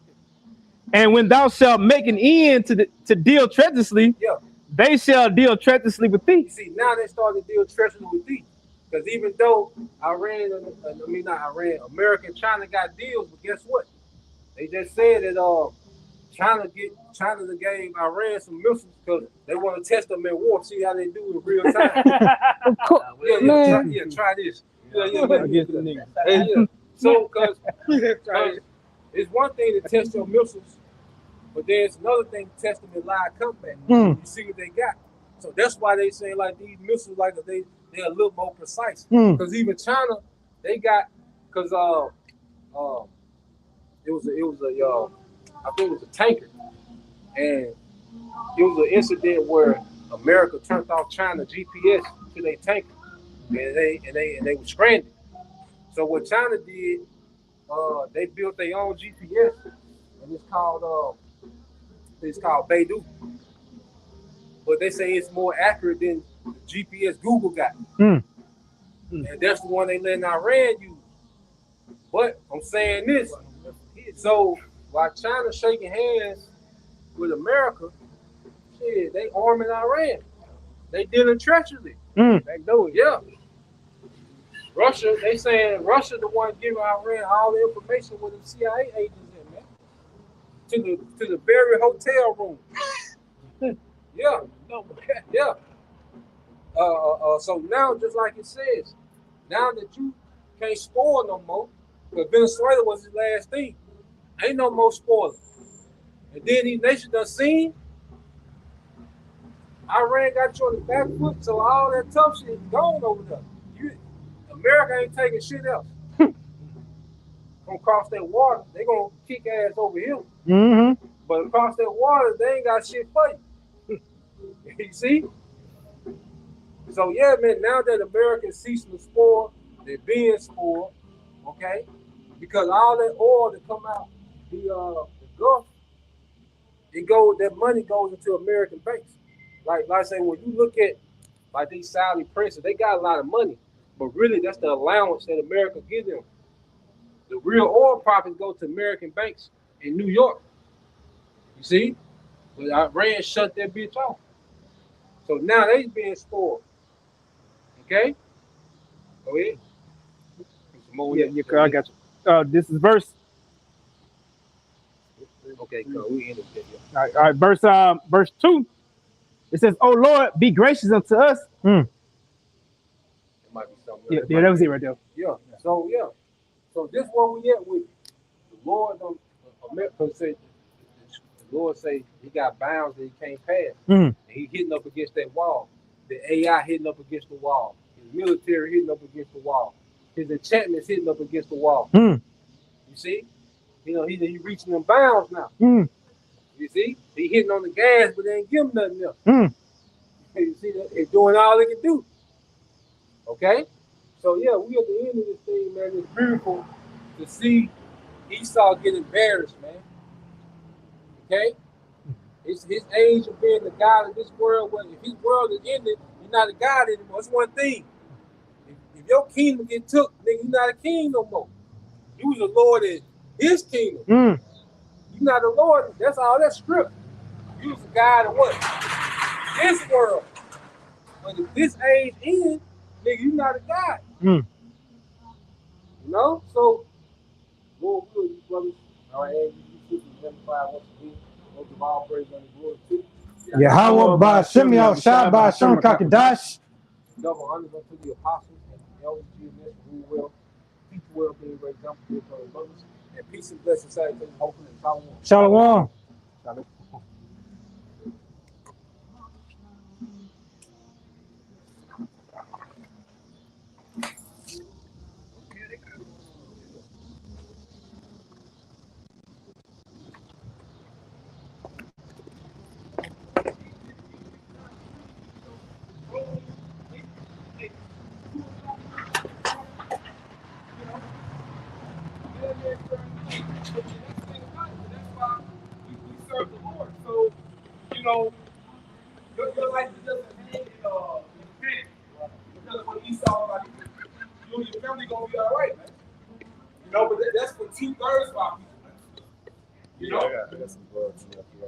And when thou shalt make an end to deal treacherously, they shall deal treacherously with thee. See, now they started to deal treacherously with thee. Because even though America and China got deals, but guess what? They just said that China gave Iran some missiles because they want to test them in war, see how they do in real time. Try this. So, because it's one thing to test your missiles, but then it's another thing to test them in live combat. You see what they got. So that's why they say like these missiles, like they're a little more precise. Because even China, they got, because I think it was a tanker, and it was an incident where America turned off China GPS to their tanker, and they were stranded. So what China did, they built their own GPS, and it's called Beidou. But they say it's more accurate than the GPS Google got. And that's the one they let Iran use. But I'm saying this, so while China shaking hands with America, shit, they arming Iran. They dealing treacherously. They know it. Yeah. Russia, they saying Russia the one giving Iran all the information with the CIA agents in, man. To the very hotel room. Yeah. Yeah. So now, just like it says, now that you can't spoil no more, because Venezuela was his last thing. Ain't no more spoiling. And then these nations done seen Iran got you on the back foot, so all that tough shit is gone over there. America ain't taking shit else. Gonna cross that water, they gonna kick ass over here. But across that water, they ain't got shit for you. You see? So yeah, man, now that Americans ceasing to spoil, they're being spoiled, okay? Because all that oil that come out the Gulf, that money goes into American banks. Like I say, when you look at like these Saudi princes, they got a lot of money, but really that's the allowance that America gives them. The real oil profits go to American banks in New York. You see? But Iran shut that bitch off. So now they being spoiled. Okay? Go ahead. Yeah, I got you. This is verse. Okay, cool. We end the video. All right, verse 2. It says, "Oh Lord, be gracious unto us." It might be something. Yeah, that was it right there. Yeah. So this where we at with it. The Lord America said the Lord say he got bounds that he can't pass. And he hitting up against that wall. The AI hitting up against the wall. His military hitting up against the wall. His enchantments hitting up against the wall. You see? You know, he reaching them bounds now. You see? He hitting on the gas, but they ain't give him nothing else. You see that? They're doing all they can do. Okay? So yeah, we at the end of this thing, man. It's beautiful to see Esau get embarrassed, man. Okay? It's his age of being the God of this world. Well, if his world is ended, you're not a God anymore. It's one thing. If your kingdom get took, nigga, you're not a king no more. You was a lord in his kingdom. You're not a lord. That's all that script. You was a God of what? This world. But if this age ends, nigga, you're not a God. You know? So, Lord, we you brothers. All right, and you identify once again. Most of all praise and glory to Yahweh Ba'Shem Yahushua Ba'Shem Kakadash. double honors unto the apostles and the elders of who will teach well being great example to their brothers. And peace and blessings, salutations, hoping and shalom. Shalom. Shalom. Your life doesn't hang in fear. Because when Esau, like, you and your family gonna be all right, man. You know, but that's for 2/3 of our people. You know,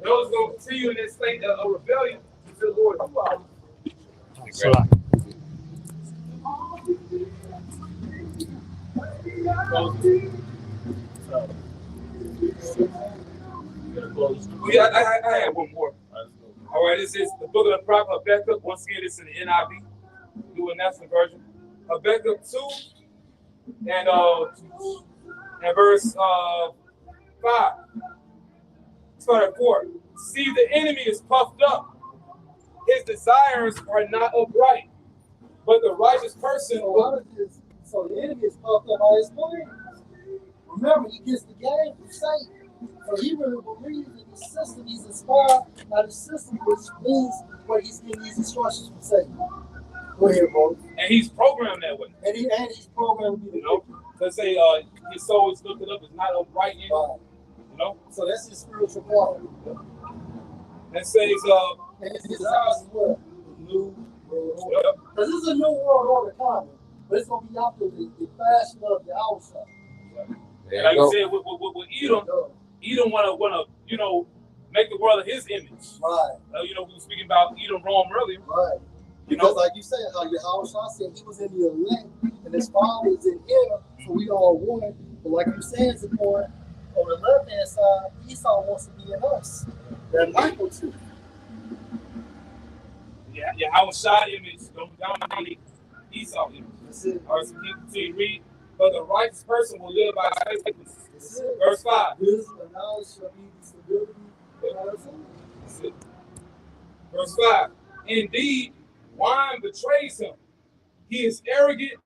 those gonna continue in this state of rebellion until the Lord do all. Yeah, I have one more. All right, this is the book of the prophet Habakkuk. Once again, this is in the NIV, New International Version. Habakkuk 2 and verse 5. Start at 4. See, the enemy is puffed up. His desires are not upright, but the righteous person. So the enemy is puffed up by his plans. Remember, he gets the game from Satan. So he really believes in the system. He's inspired by the system, which means what he's getting these instructions from Satan. Go ahead, bro. And he's programmed that way. And he's programmed to be, you know, let's say his soul is lifted up, is not upright in right. You know? So that's his spiritual quality. That says and his desires as well. New world order. Because this is a new world order coming, but it's gonna be after the fashion of the outside. And like you said, with Edom wanna you know, make the world of his image. Right. You know, we were speaking about Edom, Rome earlier. Right. Because like you said, how Yahushua said he was in the elect and his father is in him, so we all one. But like you said, Zipporah, on the left hand side, Esau wants to be in us. That Michael too. Yeah, Yahushua image don't dominate Esau image. That's it. All right, so you read, but the righteous person will live by faith. Verse 5. Wisdom and knowledge shall be the stability. That's it. Verse 5. Indeed, wine betrays him. He is arrogant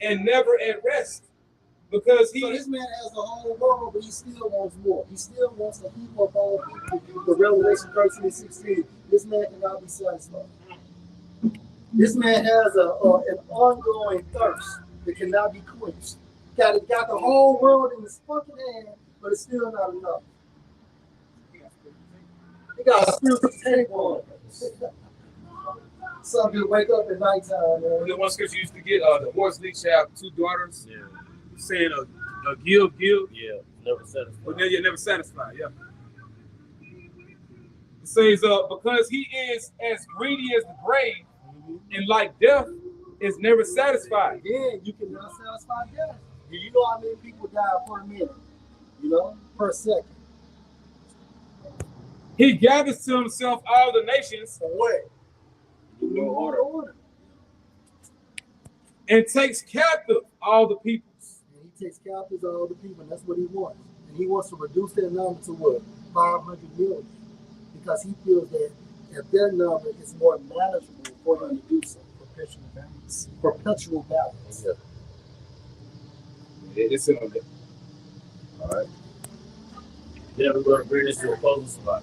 and never at rest. Because so this man has the whole world, but he still wants more. He still wants to heap up all people. The Revelation 13:16. This man cannot be satisfied. This man has an ongoing thirst that cannot be quenched. Got the whole world in his fucking hand, but it's still not enough. He got a spiritual tank on. Some people wake up at nighttime, man. The one scripture used to get the horse leech have 2 daughters. Yeah. Saying a give. Yeah. Never satisfied. But then you're never satisfied. Yeah. It says because he is as greedy as the grave, and like death is never satisfied. Again, you cannot satisfy death. Do you know how many people die per minute? You know, per second. He gathers to himself all the nations. For what? No order. And takes captive all the peoples. And he takes captives of all the people, and that's what he wants. And he wants to reduce their number to what? 500 million. Because he feels that if their number is more manageable for him to do so. Perpetual balance. Yeah. It's in there. All right. Then we're going to bring this to a closing spot.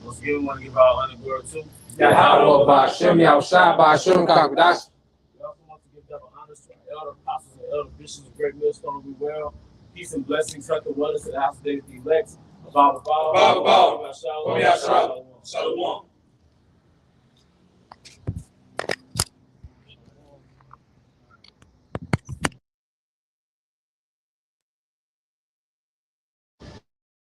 Once again, we want to give our honor and glory to Yahweh Ba'Shem Yahushua Ba'Shem Kakdash. We also want to give double honors to our elder apostles and elder bishops of Great Millstone. We well. Peace and blessings. Tuck the wonders to the house of the elect. Abba, Shalom.